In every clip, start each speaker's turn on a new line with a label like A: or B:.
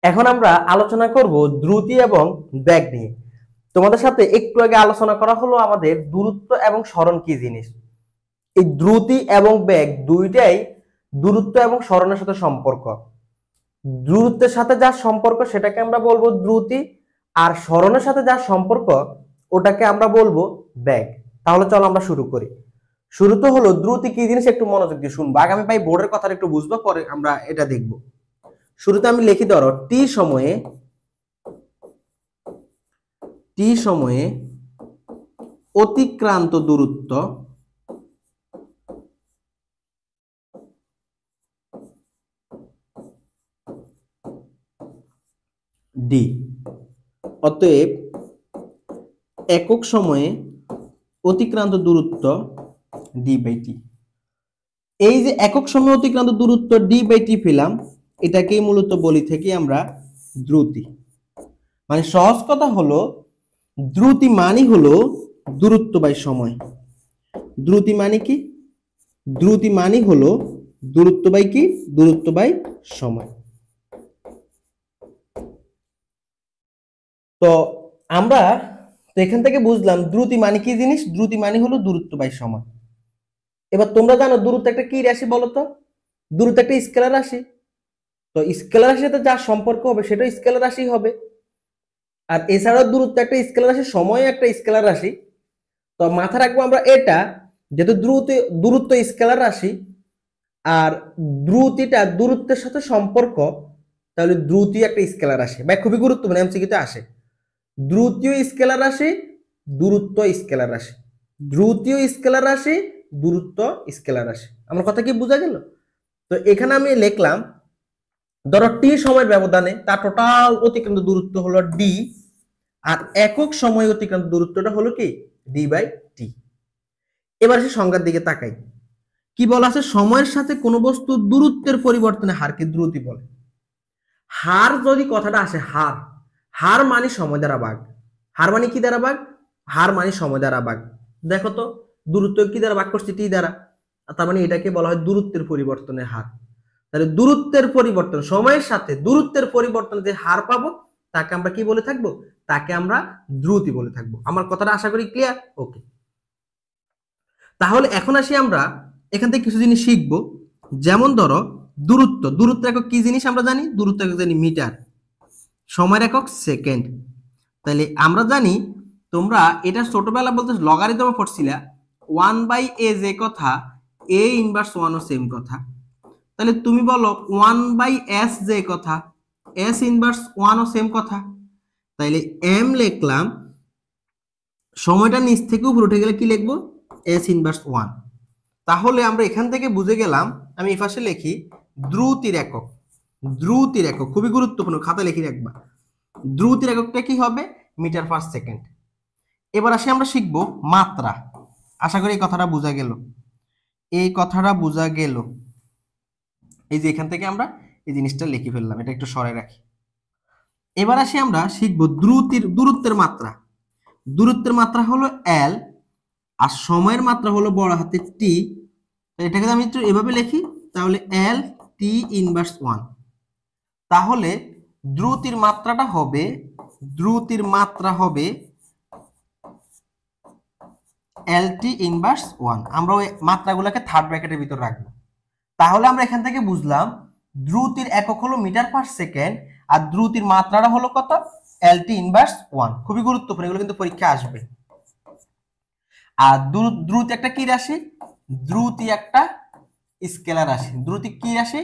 A: এখন আমরা আলোচনা করব দ্রুতি এবং বেগ নিয়ে। তোমাদের সাথে একটু আগে আলোচনা করা হলো আমাদের দূরত্ব এবং সরণ কি জিনিস। এই দ্রুতি এবং বেগ দুইটাই দূরত্ব এবং সরণের সাথে সম্পর্ক। দূরত্বের সাথে যার সম্পর্ক সেটাকে আমরা বলবো দ্রুতি, আর সরণের সাথে যার সম্পর্ক ওটাকে আমরা বলবো বেগ। তাহলে চলো আমরা শুরু করি। শুরুতে হলো দ্রুতি কি জিনিস একটু মনোযোগ দিয়ে শুনবো, আগামী পাই বোর্ডের কথাটা একটু বুঝবো, পরে আমরা এটা দেখব। শুরুতে আমি লিখি, ধরো টি সময়ে অতিক্রান্ত দূরত্ব ডি। অতএব একক সময়ে অতিক্রান্ত দূরত্ব ডি বাই টি। এই যে একক সময়ে অতিক্রান্ত দূরত্ব ডি বাই টি পেলাম, এটাকেই মূলত বলি থেকে আমরা দ্রুতি। মানে সহজ কথা হলো দ্রুতি মানে হলো দূরত্ব বাই সময়। দ্রুতি মানে কি? দ্রুতি মানে হলো দূরত্ব বাই কি? দূরত্ব বাই সময়। তো আমরা তো এখান থেকে বুঝলাম দ্রুতি মানে কি জিনিস। দ্রুতি মানে হলো দূরত্ব বাই সময়। এবার তোমরা জানো দূরত্ব একটা কি রাশি বলো তো? দূরত্ব একটা স্কেলার রাশি। তো স্কেলার রাশির সাথে যার সম্পর্ক হবে সেটা স্কেলার রাশি হবে। আর এছাড়াও দূরত্ব একটা স্কেলার রাশি, সময় একটা স্কেলার রাশি। তো মাথায় রাখবো আমরা এটা, যেহেতু দূরত্ব স্কেলার রাশি আর দ্রুতিটা দূরত্বের সাথে সম্পর্ক, তাহলে দ্রুতি একটা স্কেলার রাশি। ভাই খুবই গুরুত্বপূর্ণ, এমসিকিউতে আসে। দ্রুতীয় স্কেলার রাশি, দূরত্ব স্কেলার রাশি, দ্রুতীয় স্কেলার রাশি, দূরত্ব স্কেলার রাশি। আমার কথা কি বোঝা গেল? তো এখানে আমি লিখলাম, ধরো টি সময়ের ব্যবধানে তার টোটাল অতিক্রান্ত দূরত্ব হলো ডি, আর একক সময় অতিক্রান্ত দূরত্বটা হলো কি? ডি বাই টি। এবার সে সংজ্ঞার দিকে তাকাই, কি বলা আছে? সময়ের সাথে কোন বস্তু দূরত্বের পরিবর্তনে হারকে দ্রুতি বলে। হার যদি কথাটা আসে, হার, হার মানে সময় দ্বারা ভাগ। হার মানে কি দ্বারা ভাগ? হার মানে সময় দ্বারা ভাগ। দেখো তো দূরত্ব কি দ্বারা ভাগ করছি? টি দ্বারা। তার মানে এটাকে বলা হয় দূরত্বের পরিবর্তনের হার। তাহলে দূরত্বের পরিবর্তন, সময়ের সাথে দূরত্বের পরিবর্তনে যে হার পাবো তাকে আমরা কি বলে থাকবো? তাকে আমরা দ্রুতি বলে থাকবো। আমার কথাটা আশা করি ক্লিয়ার? ওকে। তাহলে এখন আসি আমরা এখান থেকে কিছু জিনিস শিখবো। যেমন ধরো দূরত্ব, দূরত্ব একক কি জিনিস আমরা জানি? দূরত্ব একক জানি মিটার, সময়ের একক সেকেন্ড। তাহলে আমরা জানি, তোমরা এটা ছোটবেলা বলতে লগারিদমে পড়ছিলা, 1/a যে কথা, a ইনভার্স 1 ও সেম কথা। তাহলে তুমি বলো 1/s যে কথা, s ইনভার্স 1 ও সেম কথা। তাইলে m লিখলাম, সময়টা নিচ থেকে উপরে উঠে গেলে কি লিখবো? s inverse 1। তাহলে আমরা এখান থেকে বুঝে গেলাম, আমি এই পাশে লিখি দ্রুতির একক। দ্রুতির একক খুবই গুরুত্বপূর্ণ, খাতা লিখে রাখবা। দ্রুতির এককটা কি হবে? Metre per second. এবার আসি আমরা শিখবো মাত্রা। আশা করি এই কথাটা বোঝা গেল। এই কথাটা বোঝা গেল। এই যে এখান থেকে আমরা এই জিনিসটা লিখে ফেললাম, এটা একটু সরাই রাখি। এবার আসি আমরা শিখবো দূরত্বের মাত্রা। দূরত্বের মাত্রা হলো এল, আর সময়ের মাত্রা হলো বড় হাতে টি। এটাকে আমি একটু এভাবে লিখি, তাহলে এল টি ইনভার্স 1। তাহলে দ্রুতির মাত্রাটা হবে, দ্রুতির মাত্রা হবে এল টি ইনভার্স 1। আমরা ওই মাত্রাগুলোকে থার্ড ব্র্যাকেটের ভিতর রাখবো। তাহলে আমরা এখান থেকে বুঝলাম দ্রুতির একক হলো মিটার পার সেকেন্ড, আর দ্রুতির মাত্রাটা হলো কত? এল টি ইনভার্স 1। খুবই গুরুত্বপূর্ণ, এগুলো কিন্তু পরীক্ষা আসবে। আর দ্রুতি একটা কি রাশি? দ্রুতি একটা স্কেলার রাশি। দ্রুতি কি রাশি?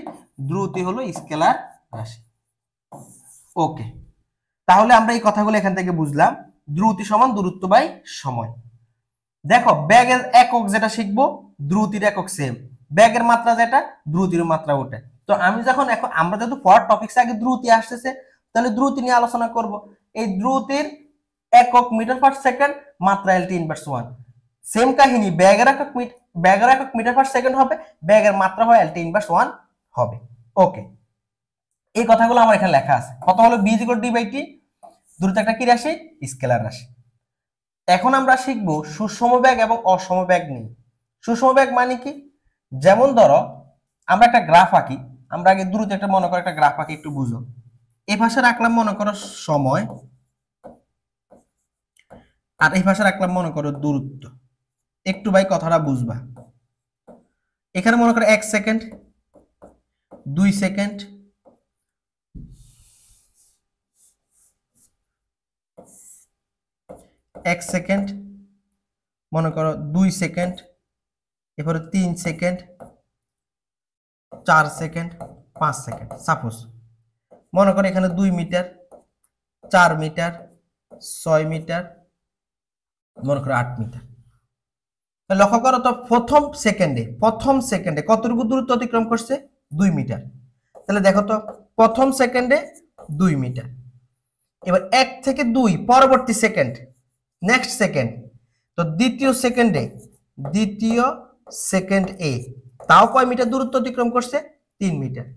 A: দ্রুতি হলো স্কেলার রাশি। ওকে, তাহলে আমরা এই কথাগুলো এখান থেকে বুঝলাম। দ্রুতি সমান দূরত্ব বাই সময়। দেখো ব্যাগের একক যেটা শিখবো, দ্রুতির একক সেম। ব্যাগের মাত্রা যেটা, দ্রুতির মাত্রা ওটা। তো আমি যখন এখন আমরা যেহেতু ফর টপিকস আগে দ্রুতি আসতেছে, তাহলে দ্রুতি নিয়ে আলোচনা করব। এই দ্রুতির একক মিটার পার সেকেন্ড, মাত্রা এল টি ইনভার্স 1। সেম কাহিনী, ব্যাগের একক মিটার পার সেকেন্ড হবে, ব্যাগের মাত্রা হয় এল টি ইনভার্স 1 হবে। ওকে, এই কথাগুলো আমার এখানে লেখা আছে। কত হলো? বি ইকুয়াল ডি বাই টি। দূরত্ব একটা কি রাশি? স্কেলার রাশি। এখন আমরা শিখবো সুষম বেগ এবং অসম বেগ নিয়ে। সুষম বেগ মানে কি? যেমন ধরো আমরা একটা গ্রাফ আঁকি, আমরা আগে দ্রুত একটা মনে করে একটা গ্রাফ আঁকি, একটু বুঝো। এই পাশে রাখলাম মনে করো সময়, আর এই পাশে রাখলাম মনে করো দূরত্ব। একটু ভাই কথাটা বুঝবা। এখানে মনে করো 1 সেকেন্ড, 2 সেকেন্ড, 1 সেকেন্ড, মনে করো 2 সেকেন্ড, এরপরে 3 সেকেন্ড, 4 সেকেন্ড, 5 সেকেন্ড। সাপোজ মনে করো এখানে 2 মিটার, 4 মিটার, 6 মিটার, মনে করো 8 মিটার। লক্ষ্য করো তো প্রথম সেকেন্ডে কতটুকু দূরত্ব অতিক্রম করছে? 2 মিটার। তাহলে দেখো তো প্রথম সেকেন্ডে 2 মিটার। এবার 1 থেকে 2 পরবর্তী সেকেন্ড, নেক্সট সেকেন্ড, তো দ্বিতীয় সেকেন্ড এ তাও কয় মিটার দূরত্ব অতিক্রম করছে? 3 মিটার।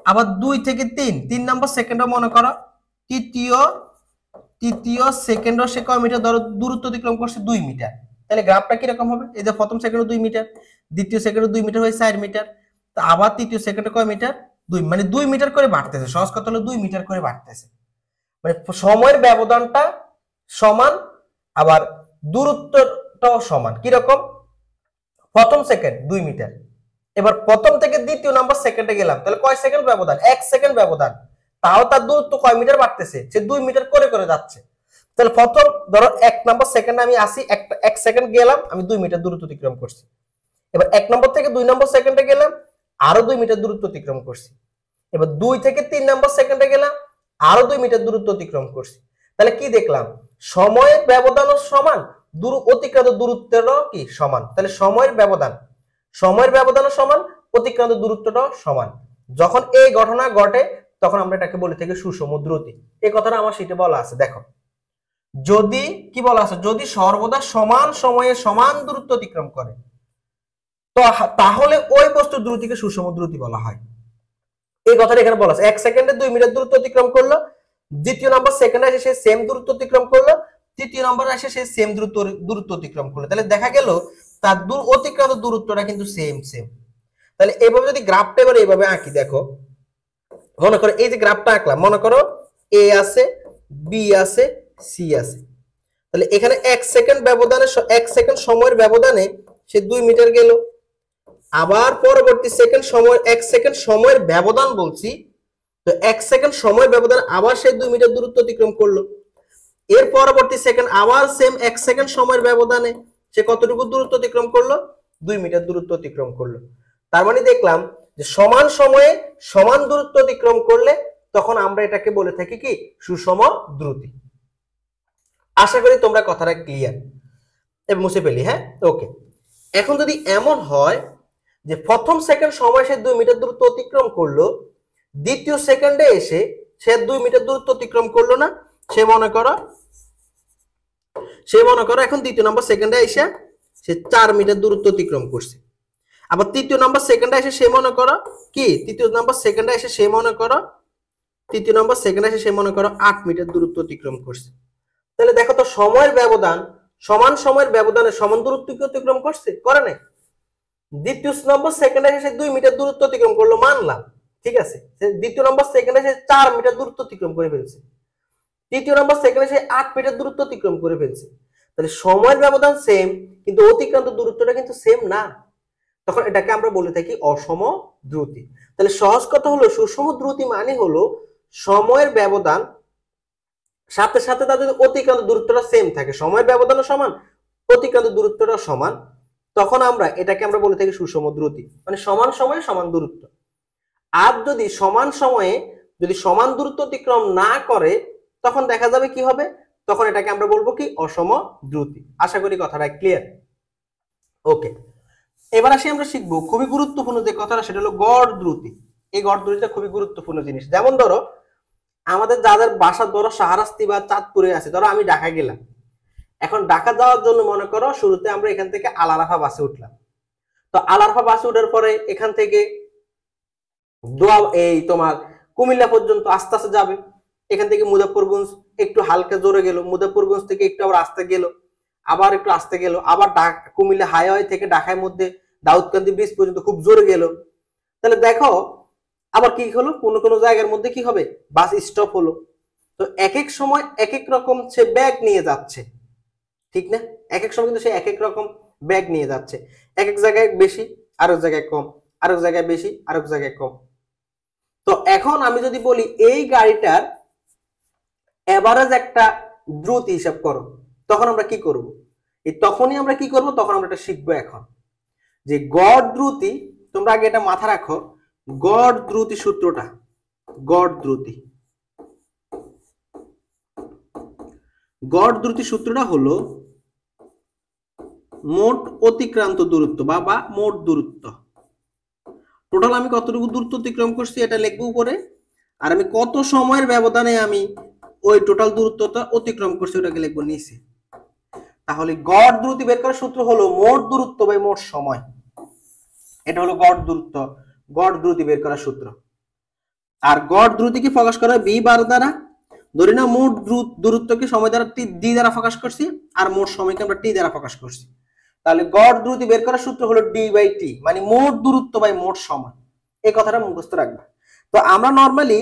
A: আবার 2 থেকে 3 নম্বর সেকেন্ডও মনে করো তৃতীয় সেকেন্ডও সে কয় মিটার দূরত্ব অতিক্রম করছে? 2 মিটার। তাহলে গ্রাফটা কিরকম হবে? এই যে প্রথম সেকেন্ডে 2 মিটার, দ্বিতীয় সেকেন্ডে 2 মিটার হয়ে 4 মিটার, তো আবার তৃতীয় সেকেন্ডে কয় মিটার? 2, মানে 2 মিটার করে বাড়তেছে। সহজ কথা হলো 2 মিটার করে বাড়তেছে, মানে সময়ের ব্যবধানটা সমান, আবার দূরত্বটাও সমান। কিরকম? প্রথম সেকেন্ড 2 মিটার, এবার প্রথম থেকে দ্বিতীয় নাম্বার সেকেন্ডে গেলাম, তাহলে কয় সেকেন্ড ব্যবধান? 1 সেকেন্ড ব্যবধান, তাও তার দূরত্ব কয় মিটার বাড়তেছে? সে 2 মিটার করে করে যাচ্ছে। তাহলে প্রথম ধরো 1 নাম্বার সেকেন্ডে আমি আসি, 1 সেকেন্ড গেলাম, আমি 2 মিটার দূরত্ব অতিক্রম করছি। এবার 1 নম্বর থেকে 2 নম্বর সেকেন্ডে গেলাম, আরো 2 মিটার দূরত্ব অতিক্রম করছি। এবার 2 থেকে 3 নম্বর সেকেন্ডে গেলাম, আরো 2 মিটার দূরত্ব অতিক্রম করছি। তাহলে কি দেখলাম? সময়ের ব্যবধানও সমান, অতিক্রান্ত দূরত্বটাও কি সমান। তাহলে সময়ের ব্যবধানও সমান, অতিক্রান্ত দূরত্বটাও সমান। যখন এই ঘটনা ঘটে তখন আমরা এটাকে বলে থাকি সুষম দ্রুতি। এই কথাটা আমার শীটে বলা আছে, দেখো। যদি কি বলা আছে? যদি সর্বদা সমান সময়ে সমান দূরত্ব অতিক্রম করে, তো তাহলে ওই বস্তুর দ্রুতিকে সুষম দ্রুতি বলা হয়। এই কথাটা এখানে বলা আছে। 1 সেকেন্ডে 2 মিটার দূরত্ব অতিক্রম করলো, দ্বিতীয় নম্বর সেকেন্ডে এসে সে সেম দূরত্ব অতিক্রম করলো, তৃতীয় নম্বরে এসে সে সেম দূরত্ব অতিক্রম করলো। তাহলে দেখা গেল তার অতিক্রান্ত দূরত্বটা কিন্তু সেম। তাহলে এইভাবে যদি গ্রাফটা এবার এইভাবে আঁকি, দেখো মনে করো এই যে গ্রাফটা আঁকলাম, মনে করো এ আছে, বি আছে, সি আছে। তাহলে এখানে 1 সেকেন্ড ব্যবধানে, 1 সেকেন্ড সময়ের ব্যবধানে সে 2 মিটার গেল, আবার পরবর্তী সেকেন্ড সময় 1 সেকেন্ড সময়ের ব্যবধান বলছি, তো 1 সেকেন্ড সময় ব্যবধান আবার সে 2 মিটার দূরত্ব অতিক্রম করলো। এর পরবর্তী সেকেন্ড আবার সেম 1 সেকেন্ড সময়ের ব্যবধানে সে কতটুকু দূরত্ব অতিক্রম করলো? 2 মিটার দূরত্ব অতিক্রম করলো। তার মানে দেখলাম যে সমান সময়ে সমান দূরত্ব অতিক্রম করলে তখন আমরা এটাকে বলে থাকি কি? সুষম দ্রুতি। আশা করি তোমরা কথাটা ক্লিয়ার। এবার মুছে ফেলি, হ্যাঁ, ওকে। এখন যদি এমন হয় যে প্রথম সেকেন্ড সময় সে 2 মিটার দূরত্ব অতিক্রম করলো, দ্বিতীয় সেকেন্ডে এসে সে 2 মিটার দূরত্ব অতিক্রম করলো না, সে মনে করো এখন দ্বিতীয় নম্বর সেকেন্ডে এসে সে 4 মিটার দূরত্ব অতিক্রম করছে। আবার তৃতীয় নম্বর সেকেন্ডে এসে সে মনে করো কি? তৃতীয় নম্বর সেকেন্ডে এসে সে মনে করো 8 মিটার দূরত্ব অতিক্রম করছে। তাহলে দেখো তো সময়ের ব্যবধান, সমান সময়ের ব্যবধানে সমান দূরত্ব কি অতিক্রম করছে? করে নাই। দ্বিতীয় নম্বর সেকেন্ডে এসে 2 মিটার দূরত্ব অতিক্রম করলো, মানলাম, ঠিক আছে। দ্বিতীয় নম্বর সেকেন্ডে এসে 4 মিটার দূরত্ব অতিক্রম করে ফেলছে, তৃতীয় নম্বর সেকেন্ডে এসে 8 মিটার দূরত্ব অতিক্রম করে ফেলছে। তাহলে সময়ের ব্যবধান সেম, কিন্তু অতিক্রান্ত দূরত্বটা কিন্তু সেম না। তখন এটাকে আমরা বলে থাকি অসম দ্রুতি। তাহলে সহজ কথা হলো সুষম দ্রুতি মানে হলো সময়ের ব্যবধান সাথে সাথে তার যদি অতিক্রান্ত দূরত্বটা সেম থাকে, সময়ের ব্যবধানও সমান, অতিক্রান্ত দূরত্বটা সমান, তখন এটাকে আমরা বলে থাকি সুষম দ্রুতি, মানে সমান সময়ে সমান দূরত্ব। আর যদি সমান সময়ে সমান দূরত্ব অতিক্রম না করে, তখন দেখা যাবে কি হবে? তখন এটাকে আমরা বলবো কি? অসম দ্রুতি। আশা করি কথাটা ক্লিয়ার, ওকে। এবার আসি আমরা শিখবো খুবই গুরুত্বপূর্ণ যে কথাটা, সেটা হলো গড় দ্রুতি। এই গড় দ্রুতিটা খুবই গুরুত্বপূর্ণ জিনিস। যেমন ধরো আমাদের যাদের বাসা ধরো শাহরাস্তি বা চাঁদপুরে আছে, ধরো আমি ঢাকা গেলাম, এখন ঢাকা যাওয়ার জন্য মনে করো শুরুতে আমরা এখান থেকে আলারাফা বাসে উঠলাম। তো আলারাফা বাসে উঠার পরে এখান থেকে এই তোমার কুমিল্লা পর্যন্ত আস্তে আস্তে যাবে। এখান থেকে মুজাফফরগঞ্জ একটু হালকা জোরে গেল, মুজাফফরগঞ্জ থেকে একটু আবার আস্তে গেল, আবার একটু আস্তে গেল, আবার কুমিল্লা হাইওয়ে থেকে ঢাকার মধ্যে দাউদকান্দি ব্রিজ পর্যন্ত খুব জোরে গেল। তাহলে দেখো আবার কি হলো, কোনো কোনো জায়গার মধ্যে কি হবে, বাস স্টপ হলো। তো এক এক সময় এক এক রকম সে ব্যাগ নিয়ে যাচ্ছে, ঠিক না? এক এক সময় কিন্তু সে এক এক রকম ব্যাগ নিয়ে যাচ্ছে, এক এক জায়গায় বেশি, আরেক জায়গায় কম, আরেক জায়গায় বেশি, আরেক জায়গায় কম। তো এখন আমি যদি বলি এই গাড়িটার এভারেজ একটা দ্রুতি হিসাব করো, তখন আমরা কি করব? তখনই আমরা কি করব, তখন আমরা এটা শিখবো এখন যে গড় দ্রুতি। তোমরা আগে এটা মাথা রাখো, গড় দ্রুতি সূত্রটা, গড় দ্রুতি, গড় দ্রুতি সূত্রটা হলো মোট অতিক্রান্ত দূরত্ব বা মোট দূরত্ব। টোটাল আমি কতটুকু দূরত্ব অতিক্রম করছি এটা লিখবো উপরে, আর আমি কত সময়ের ব্যবধানে আমি ওই টোটাল দূরত্বটা অতিক্রম করছি ওটাকে লিখবো নিচে। তাহলে গড় দ্রুতি বের করার সূত্র হলো মোট দূরত্ব বাই মোট সময়। এটা হলো গড় দূরত্ব, গড় দ্রুতি বের করার সূত্র। আর গড় দ্রুতিকে প্রকাশ করা বি বার দ্বারা। ধরি না মোট দূরত্বকে সময় দ্বারা ডি দ্বারা প্রকাশ করছি, আর মোট সময়কে আমরা টি দ্বারা প্রকাশ করছি। তাহলে গড় দ্রুতি বের করার সূত্র হলো ডি বাই টি, মানে মোট দূরত্ব বাই মোট সময়। এই কথাটা মুখস্থ রাখবা। তো আমরা নরমালি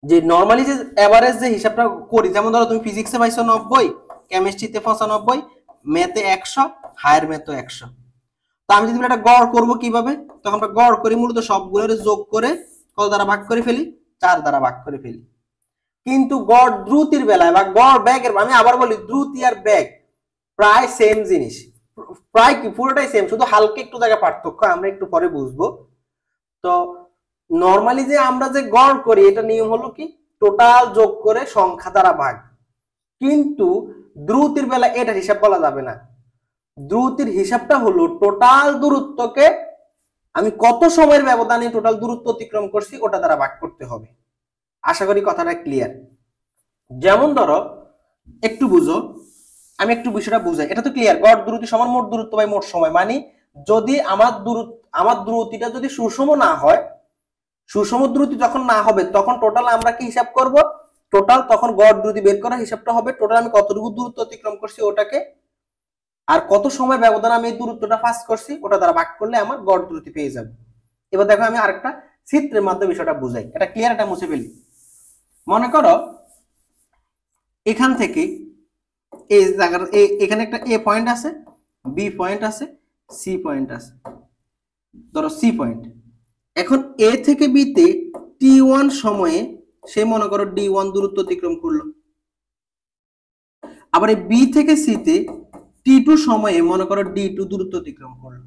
A: যে এভারেজ যে হিসাবটা করি, যেমন ধরো তুমি ফিজিক্সে পাইছো 90, কেমিস্ট্রিতে 95, ম্যাথে 100, হায়ার ম্যাথে 100। তো আমি যদি এটা গড় করব কিভাবে, তখন আমরা গড় করি মূলত সবগুলোর যোগ করে কত দ্বারা ভাগ করে ফেলি, 4 দ্বারা ভাগ করে ফেলি। কিন্তু গড় দ্রুতির বেলায় বা গড় ব্যাগের, আমি আবার বলি দ্রুতি আর ব্যাগ প্রায় সেম জিনিস, প্রায় কি পুরোটাই সেম, শুধু হালকা একটু জায়গা পার্থক্য, আমরা একটু পরে বুঝবো। তো নরমালি যে আমরা যে গড় করি এটা নিয়ম হলো কি, টোটাল যোগ করে সংখ্যা দ্বারা ভাগ। কিন্তু দ্রুতির বেলা এটা হিসাব বলা যাবে না। দ্রুতির হিসাবটা হলো টোটাল দূরত্বকে আমি কত সময়ের ব্যবধানে টোটাল দূরত্ব অতিক্রম করছি ওটা দ্বারা ভাগ করতে হবে। আশা করি কথাটা ক্লিয়ার। যেমন ধরো একটু বুঝো, আমি একটু বিষয়টা বুঝাই, এটা তো ক্লিয়ার। গড় দ্রুতি সমান মোট দূরত্ব বাই মোট সময়, মানে যদি আমার দ্রুতিটা যদি সুষম না হয়, সুষম দ্রুতি যখন না হবে তখন টোটাল আমরা কি হিসাব করব, টোটাল তখন গড় দ্রুতি বের করার হিসাবটা হবে টোটাল আমি কতটুকু দূরত্ব অতিক্রম করছি ওটাকে, আর কত সময় ব্যবধান আমি এই দূরত্বটা পাস করছি ওটা দ্বারা ভাগ করলে আমার গড় দ্রুতি পেয়ে যাবে। এবার দেখো আমি আরেকটা চিত্রের মাধ্যমে বিষয়টা বুঝাই, এটা ক্লিয়ার, এটা মুছে ফেলি। মনে করো এখান থেকে এই জায়গার এখানে একটা এ পয়েন্ট আছে, বি পয়েন্ট আছে, সি পয়েন্ট আছে, ধরো সি পয়েন্ট। এখন এ থেকে বি তে টি1 সময়ে সে মনে করো ডি1 দূরত্ব অতিক্রম করলো, আবার এই বি থেকে সি তে টি2 সময়ে মনে করো ডি2 দূরত্ব অতিক্রম করলো।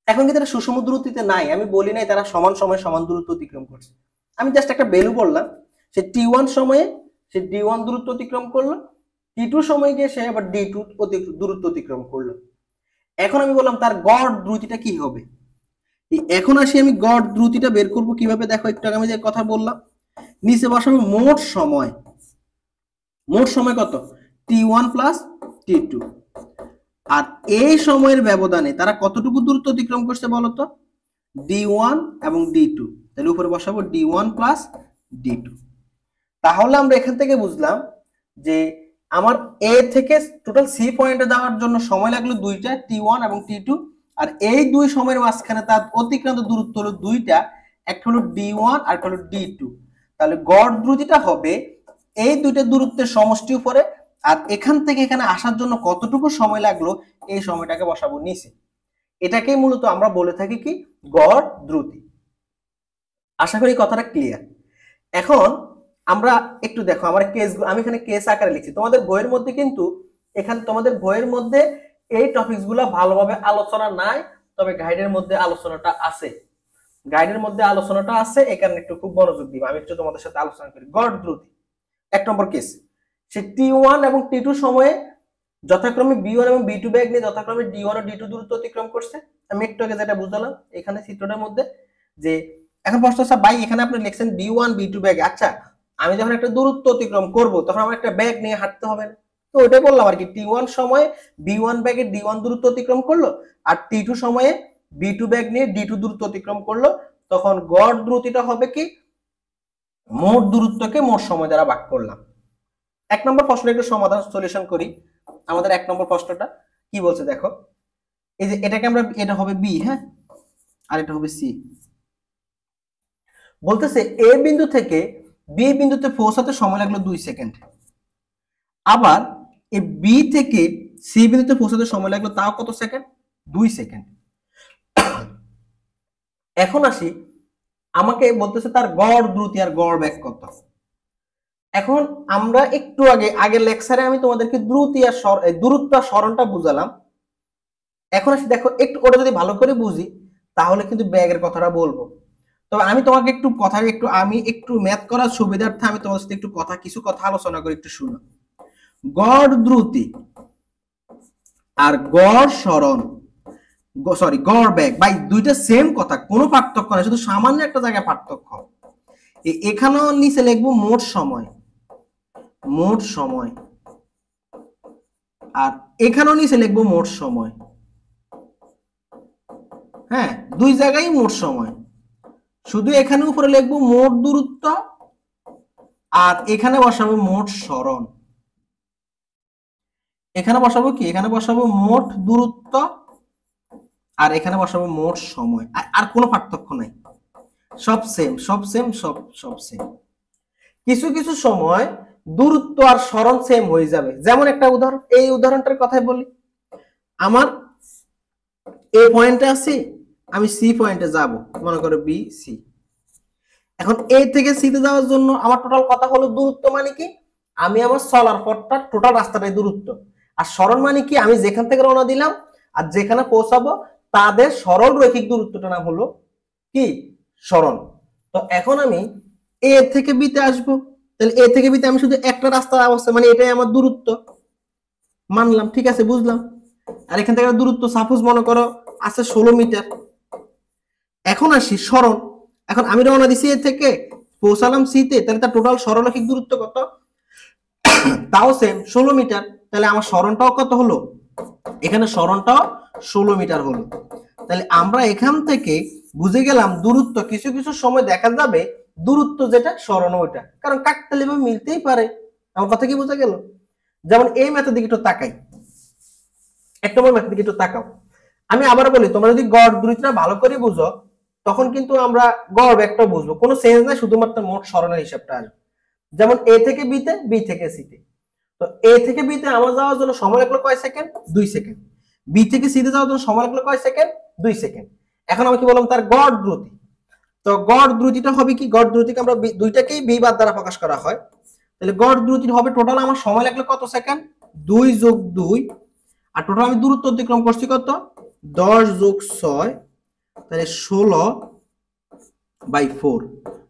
A: এখন কি তারা সুষম দূরত্বে নাই, আমি বলি নাই তারা সমান সময়ে সমান দূরত্ব অতিক্রম করছে, আমি জাস্ট একটা ভ্যালু বললাম। সে টি1 সময়ে সে ডি1 দূরত্ব অতিক্রম করলো, টি2 সময়ে গিয়ে সে আবার ডি2 দূরত্ব অতিক্রম করলো। এখন আমি বললাম তার গড় দ্রুতিটা কি হবে। এখন আসি আমি গড় দ্রুতিটা বের করব কিভাবে, দেখো একটু আগে আমি যে কথা বললাম, নিচে বসাবো মোট সময়। মোট সময় কত, টি1 প্লাস টি2, আর এই সময়ের ব্যবধানে তারা কতটুকু দূরত্ব অতিক্রম করছে বলতো, ডি1 এবং ডি2। তাহলে উপরে বসাবো ডি1 প্লাস ডি2। তাহলে আমরা এখান থেকে বুঝলাম যে আমার এ থেকে টোটাল সি পয়েন্টে যাওয়ার জন্য সময় লাগলো দুইটা, টি1 এবং টি2, আর এই দুই সময়ের মাঝখানে তার অতিক্রান্ত দূরত্ব হলো দুইটা, একটা হলো ডি1 আর একটা হলো ডি2। তাহলে গড় দ্রুতিটা হবে এই দুইটা দূরত্বের সমষ্টি উপরে, আর এখান থেকে এখানে আসার জন্য কতটুকু সময় লাগলো এই সময়টাকে বসাবো নিচে। এটাকেই মূলত আমরা বলে থাকি কি, গড় দ্রুতি। আশা করি কথাটা ক্লিয়ার। এখন আমরা একটু দেখো আমার কেস, আমি এখানে কেস আকারে লিখছি, তোমাদের বইয়ের মধ্যে কিন্তু এখানে তোমাদের বইয়ের মধ্যে এই টপিকস গুলা ভালোভাবে আলোচনা নাই, তবে গাইডের মধ্যে আলোচনাটা আছে, গাইডের মধ্যে আলোচনাটা আছে, এখানে একটু খুব মনোযোগ দিবা, আমি একটু তোমাদের সাথে আলোচনা করি। গড় দ্রুতি এক নম্বর কেস, সে টি1 এবং টি2 সময়ে যথাক্রমে বি1 এবং বি2 ব্যাগ নিয়ে যথাক্রমে ডি1 ও ডি2 দূরত্ব অতিক্রম করছে। আমি একটু আগে যেটা বুঝালাম এখানে চিত্রটার মধ্যে, যে এখন প্রশ্ন হচ্ছে ভাই এখানে আপনি লিখছেন বি1 বি2 ব্যাগ, আচ্ছা আমি যখন একটা দূরত্ব অতিক্রম করব তখন আমার একটা ব্যাগ নিয়ে হাঁটতে হবে না, তো ওইটাই বললাম আর কি, টি1 সময়ে বি1 ব্যাগে ডি1 দূরত্ব অতিক্রম করলো, আর টি2 সময়ে বি2 ব্যাগ নিয়ে ডি2 দূরত্ব অতিক্রম করলো, তখন গড় দ্রুতিটা হবে কি, মোট দূরত্বকে মোট সময় দ্বারা ভাগ করলাম। এক নম্বর প্রশ্নের একটু সমাধান সলিউশন করি। আমাদের এক নম্বর প্রশ্নটা কি বলছে দেখো, এই যে এটাকে আমরা, এটা হবে বি, হ্যাঁ, আর এটা হবে সি। বলতেছে এ বিন্দু থেকে বি বিন্দুতে পৌঁছাতে সময় লাগলো 2 সেকেন্ড, আবার এই বি থেকে সি বিন্দুতে পৌঁছাতে সময় লাগলো তাও কত সেকেন্ড, 2 সেকেন্ড। এখন আসি, আমাকে বলতেছে তার গড় দ্রুতি আর গড় বেগ কত। এখন আমরা একটু আগের লেকচারে আমি তোমাদেরকে দ্রুতি আর দূরত্ব আর সরণটা বুঝালাম। এখন আসি দেখো, একটু ওটা যদি ভালো করে বুঝি তাহলে কিন্তু ব্যাগের কথাটা বলবো। তবে আমি তোমাকে আমি একটু ম্যাথ করার সুবিধার্থে আমি তোমার সাথে একটু কিছু কথা আলোচনা করি, একটু শুনো। গড় দ্রুতি আর গড় সরণ, সরি গড় বেগ, ভাই দুইটা সেম কথা, কোনো পার্থক্য নাই, শুধু সামান্য একটা জায়গায় পার্থক্য। এখানেও নিচে লিখবো মোট সময়, মোট সময়, আর এখানেও নিচে লিখবো মোট সময়। হ্যাঁ, দুই জায়গায় মোট সময়, শুধু এখানে উপরে লিখবো মোট দূরত্ব আর এখানে বসাবো মোট সরণ। এখানে বসাবো কি, এখানে বসাবো মোট দূরত্ব আর এখানে বসাবো মোট সময়, আর কোনো পার্থক্য নাই, সব সেম সব সেম সব সেম। কিছু কিছু সময় দূরত্ব আর সরণ সেম হয়ে যাবে, যেমন একটা উদাহরণ, এই উদাহরণটার কথাই বলি। আমার এ পয়েন্টে আছি, আমি সি পয়েন্টে যাব, মনে করো বি সি। এখন এ থেকে সি তে যাওয়ার জন্য আমার টোটাল কথা হলো দূরত্ব মানে কি, আমি আমার চলার পথটা টোটাল রাস্তাটাই দূরত্ব, আর সরণ মানে কি, আমি যেখান থেকে রওনা দিলাম আর যেখানে পৌঁছাবো তাদের সরল রৈখিক দূরত্বটা নাম হলো কি, সরণ। তো এখন আমি এ থেকে বি তে আসবো, তাহলে এ থেকে বি তে আমি শুধু একটা রাস্তার অবস্থা, মানে এটাই আমার দূরত্ব মানলাম, ঠিক আছে, বুঝলাম। আর এখান থেকে দূরত্ব সাপোজ মনে করো আছে 16 মিটার। এখন আসি সরণ, এখন আমি রওনা দিছি এ থেকে, পৌঁছালাম সি তে, তাহলে তার টোটাল সরলরৈখিক দূরত্ব কত, তাও সেম 16 মিটার। তাহলে আমার সরণটাও কত হলো, এখানে সরণটাও 16 মিটার হলো। তাহলে আমরা এখান থেকে বুঝে গেলাম দূরত্ব কিছু কিছু সময় দেখা যাবে দূরত্ব যেটা সরণ ওইটা, কারণ কাকতালি ভাবে মিলতেই পারে। আমার কথা কি বোঝা গেল? যেমন এই ম্যাথের দিকে একটু তাকাই, এক নম্বর ম্যাথের দিকে একটু তাকাও। আমি আবার বলি, তোমরা যদি গড় দূরত্বটা ভালো করে বুঝো তখন কিন্তু আমরা গড় বেগটা বুঝবো, কোনো চেঞ্জ নাই, শুধুমাত্র মোট সরণের হিসাবটা আসবে। যেমন এ থেকে বি তে, বি থেকে সি তে। তো এ থেকে বি তে আমার যাওয়ার জন্য সময় লাগলো কয় সেকেন্ড, 2 সেকেন্ড। বি থেকে সি তে যাওয়ার জন্য সময় লাগলো কয় সেকেন্ড, 2 সেকেন্ড। এখন আমি কি বললাম, তার গড় দ্রুতি। তো গড় দ্রুতিটা হবে কি, গড় দ্রুতিকে আমরা দুইটাকেই বি বার দ্বারা প্রকাশ করা হয়। তাহলে গড় দ্রুতি হবে টোটাল আমার সময় লাগলো কত সেকেন্ড, 2 যোগ 2, আর টোটাল আমি দূরত্ব অতিক্রম করছি কত, 10 যোগ 6, তাহলে 16/4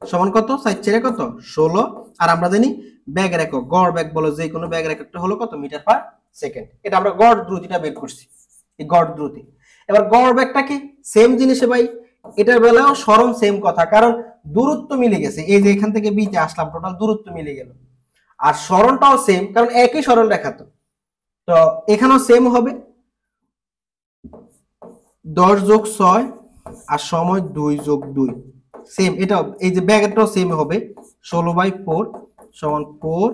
A: সমান কত, 4 কত 16। আর আমরা জানি ব্যাগের একক, গড় ব্যাগ বলো যে কোনো ব্যাগের এককটা হলো কত, মিটার পার সেকেন্ড। এটা আমরা গড় দ্রুতিটা বের করছি, এই গড় দ্রুতি। এবার গড় ব্যাগটা কি, সেম জিনিসে ভাই, এটার বেলাও সরণ সেম কথা, কারণ দূরত্ব মিলে গেছে, এই যে এখান থেকে বি তে আসলাম টোটাল দূরত্ব মিলে গেল। আর সরণটাও সেম, কারণ একই সরল রেখা, তো এখানেও সেম হবে 10 যোগ 6 আর সময় 2 যোগ 2 সেম। এটা এই যে ব্যাগেরটাও সেম হবে, 16/4 সমান 4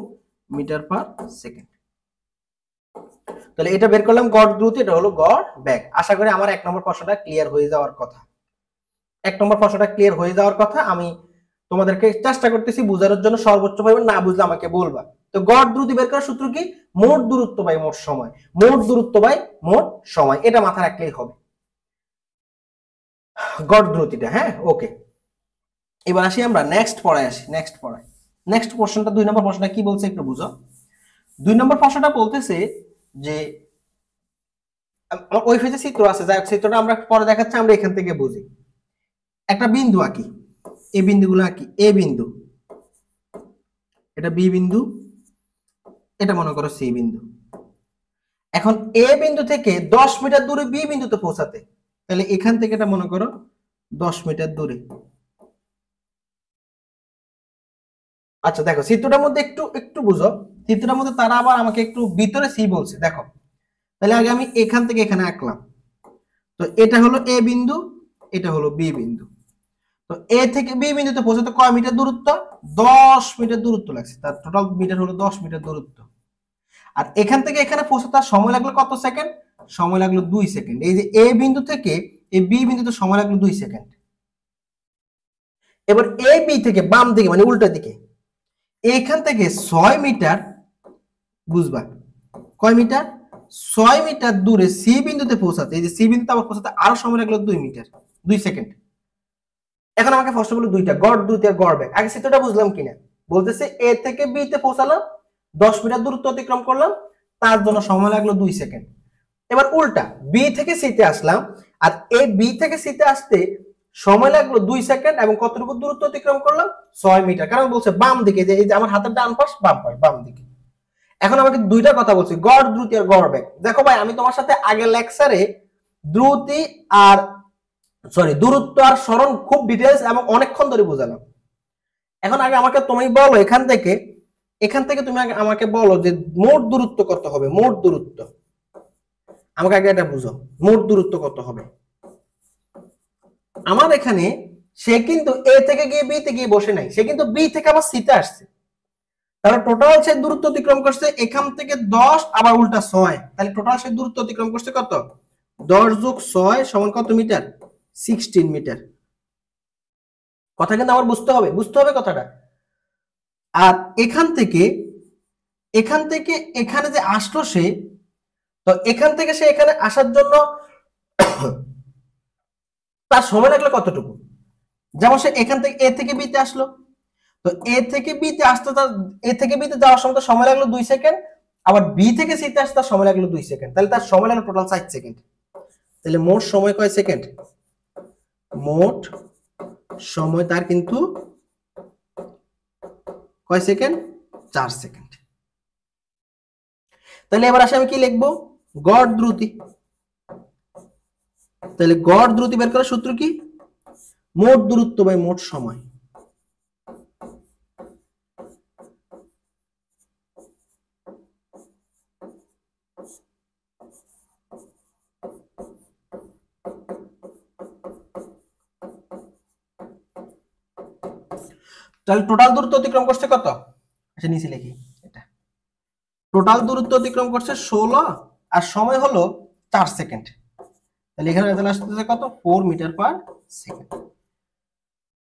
A: মিটার পার সেকেন্ড। তাহলে এটা বের করলাম গড় দ্রুতি, এটা হলো গড় বেগ। আশা করি আমার 1 নম্বর প্রশ্নটা ক্লিয়ার হয়ে যাওয়ার কথা, 1 নম্বর প্রশ্নটা ক্লিয়ার হয়ে যাওয়ার কথা। আমি তোমাদেরকে চেষ্টা করতেছি বোঝানোর জন্য, সর্বোচ্চ ভাবে না বুঝলে আমাকে বলবা। তো গড় দ্রুতি বের করার সূত্র কি, মোট দূরত্ব বাই মোট সময়, মোট দূরত্ব বাই মোট সময়, এটা মাথায় রাখলেই হবে গড় দ্রুতিটা। হ্যাঁ, ওকে। এবার আসি আমরা নেক্সট পড়ায় আসি, নেক্সট প্রশ্নটা 2 নম্বর প্রশ্নটা কি বলছে একটু বুঝো। 2 নম্বর প্রশ্নটা বলতেছে যে ওই ফেজে চিত্র আছে, যাই হোক চিত্রটা আমরা পরে দেখাচ্ছি, আমরা এখান থেকে বুঝি। একটা বিন্দু আঁকি, এই বিন্দুগুলো আঁকি, এ বিন্দু, এটা বি বিন্দু, এটা মনে করো সি বিন্দু। এখন এ বিন্দু থেকে 10 মিটার দূরে বি বিন্দুতে পৌঁছাতে, তাহলে এখান থেকে এটা মনে করো 10 মিটার দূরে। আচ্ছা দেখো চিত্রটার মধ্যে একটু একটু বুঝো, চিত্রটার মধ্যে তারা আবার আমাকে একটু ভিতরে সি বলছে। দেখো তাহলে আগে আমি এখান থেকে এখানে আঁকলাম, তো এটা হলো এ বিন্দু, এটা হলো বি বিন্দু। তো এ থেকে বি বিন্দুতে পৌঁছাতে কয় মিটার দূরত্ব, 10 মিটার দূরত্ব লাগছে, তার টোটাল মিটার হলো 10 মিটার দূরত্ব। আর এখান থেকে এখানে পৌঁছাতে সময় লাগলো কত সেকেন্ড, সময় লাগলো 2 সেকেন্ড। এই যে এ বিন্দু থেকে এই বি বিন্দুতে সময় লাগলো 2 সেকেন্ড। এবার এ বি থেকে বাম দিকে মানে উল্টা দিকে এইখান থেকে 6 মিটার বুঝবা কয় মিটার 6 মিটার দূরে সি বিন্দুতে পৌঁছাতে, এই যে সি বিন্দুতে আমার পৌঁছাতে আরো সময় লাগলো 2 মিটার 2 সেকেন্ড। এখন আমাকে ফার্স্ট বলো দুইটা গড় দ্রুতি আর গড় বেগ। আগে চিত্রটা বুঝলাম কিনা, বলতেছে এ থেকে বি তে পৌঁছালাম 10 মিটার দূরত্ব অতিক্রম করলাম, তার জন্য সময় লাগলো 2 সেকেন্ড। এবার উল্টা বি থেকে সি তে আসলাম, আর এ বি থেকে সি তে আসতে সময় লাগলো 2 সেকেন্ড এবং কতটুকু দূরত্ব অতিক্রম করলাম 6 মিটার, কারণ বলছে বাম দিকে, যে এই যে আমার হাতের ডান পাশ বাম পাশ বাম দিকে। এখন আমাকে দুইটা কথা বলছি, গড় দ্রুতি আর গড় বেগ। দেখো ভাই আমি তোমার সাথে আগের লেকচারে দ্রুতি আর দূরত্ব আর সরণ খুব ডিটেইলস এবং অনেকক্ষণ ধরে বোঝালাম। এখন আগে আমাকে তুমি বলো এখান থেকে তুমি আগে আমাকে বলো যে মোট দূরত্ব কত হবে, মোট দূরত্ব আমাকে আগে এটা বুঝো, মোট দূরত্ব কত হবে। আমার এখানে সে কিন্তু এ থেকে গিয়ে বি তে গিয়ে বসে নাই, সে কিন্তু বি থেকে আবার সি তে আসছে, তাহলে টোটাল সে দূরত্ব অতিক্রম করছে এখান থেকে 10 আবার উল্টা 6, তাহলে টোটাল সে দূরত্ব অতিক্রম করছে কত 10 যোগ 6 সমান কত মিটার 16 মিটার। কথা কিন্তু আমার বুঝতে হবে কথাটা। আর এখান থেকে এখানে যে আসলো সে, তো এখান থেকে সে এখানে আসার জন্য তার সময় লাগলো কতটুকু, যেমন সে এখান থেকে এ থেকে বি তে আসলো, তো এ থেকে বি তে আসতে তার এ থেকে বি তে যাওয়ার সময় লাগলো 2 সেকেন্ড, আবার বি থেকে সি তে আসতে তার সময় লাগলো 2 সেকেন্ড, তাহলে তার সময় লাগলো টোটাল 60 সেকেন্ড। তাহলে মোট সময় কয় সেকেন্ড, মোট সময় তার কিন্তু কয় সেকেন্ড 4 সেকেন্ড। তাহলে এবার আসে আমি কি লিখবো, গড় দ্রুতি। তাহলে গড় দ্রুতি বের করার সূত্র কি, মোট দূরত্ব বাই মোট সময়। তাহলে টোটাল দূরত্ব অতিক্রম করছে কত, আচ্ছা নিচে লিখি, এটা টোটাল দূরত্ব অতিক্রম করছে 16 আর সময় হলো 4 সেকেন্ড। তাহলে এখানে রেজাল্ট আসছে কত 4 মিটার পার সেকেন্ড।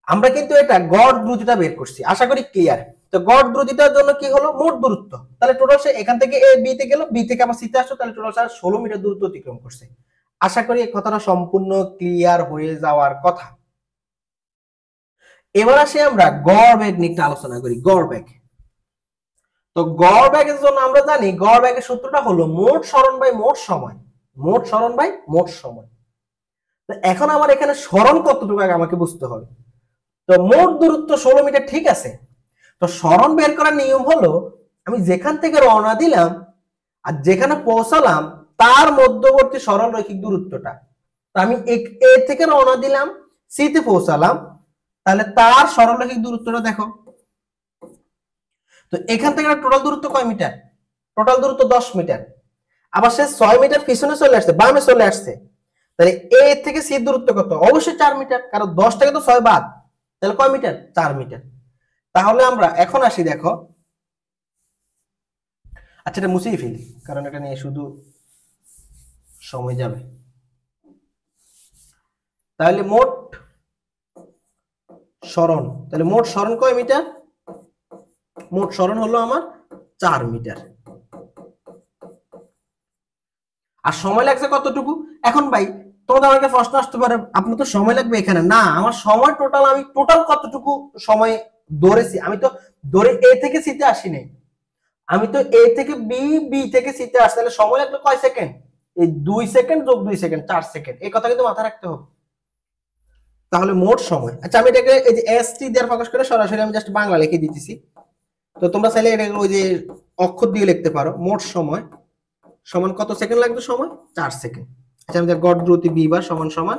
A: আমরা কিন্তু এটা গড় দ্রুতিটা বের করছি, আশা করি ক্লিয়ার। তো গড় দ্রুতিটার জন্য কি হলো মোট দূরত্ব, তাহলে টোটাল সে এখান থেকে এ বি তে গেল, বি থেকে আবার সি তে আসলো, তাহলে টোটাল 16 মিটার দূরত্ব অতিক্রম করছে। আশা করি এই কথাটা সম্পূর্ণ ক্লিয়ার হয়ে যাওয়ার কথা। এবার আসি আমরা গড় বেগ নিয়ে আলোচনা করি, গড় বেগ। তো গড় বেগের জন্য আমরা জানি গড় বেগের সূত্রটা হলো মোট সরণ বাই মোট সময়, মোট সরণ বাই মোট সময়। তো এখন আমার এখানে সরণ কতটুকু আগে আমাকে বুঝতে হবে। তো মোট দূরত্ব 16 মিটার ঠিক আছে, তো সরণ বের করার নিয়ম হলো আমি যেখান থেকে রওনা দিলাম আর যেখানে পৌঁছালাম তার মধ্যবর্তী সরল রৈখিক দূরত্বটা। তো আমি এ থেকে রওনা দিলাম সি তে পৌঁছালাম, তাহলে তার সরল রৈখিক দূরত্বটা দেখো। তো এখান থেকে টোটাল দূরত্ব কয় মিটার, টোটাল দূরত্ব 10 মিটার, আবার সে 6 মিটার পিছনে চলে আসছে, বামে চলে আসছে, তাহলে এ থেকে সি দূরত্ব কত, অবশ্যই 4 মিটার, কারণ 10 থেকে তো 6 বাদ, তাহলে কয় মিটার 4 মিটার। তাহলে আমরা এখন আসি দেখো, আচ্ছা এটা মুছেই ফেলি কারণ এটা নিয়ে শুধু সময় যাবে। তাহলে মোট সরণ, তাহলে মোট সরণ কয় মিটার, মোট সরণ হলো আমার 4 মিটার। আর সময় লাগছে কতটুকু, এখন ভাই তোমাদের আমাকে প্রশ্ন আসতে পারে আপনার তো সময় লাগবে এখানে, না আমার সময় টোটাল, আমি টোটাল কতটুকু সময় দৌড়েছি, আমি তো দৌড়ে এ থেকে সি তে আসি নাই, আমি তো এ থেকে বি, বি থেকে সি তে আসছি, তাহলে সময় লাগবে কয় সেকেন্ড, এই 2 সেকেন্ড যোগ 2 সেকেন্ড 4 সেকেন্ড, এই কথা কিন্তু মাথায় রাখতে হবে। তাহলে মোট সময়, আচ্ছা আমি এটাকে এই যে এস টি দিয়ে প্রকাশ করে সরাসরি আমি জাস্ট বাংলা লিখে দিতেছি, তো তোমরা চাইলে এটা ওই যে অক্ষর দিয়ে লিখতে পারো, মোট সময় সমান কত সেকেন্ড লাগবে, সময় 4 সেকেন্ড। আচ্ছা আমাদের গড় দ্রুতি বি বার সমান সমান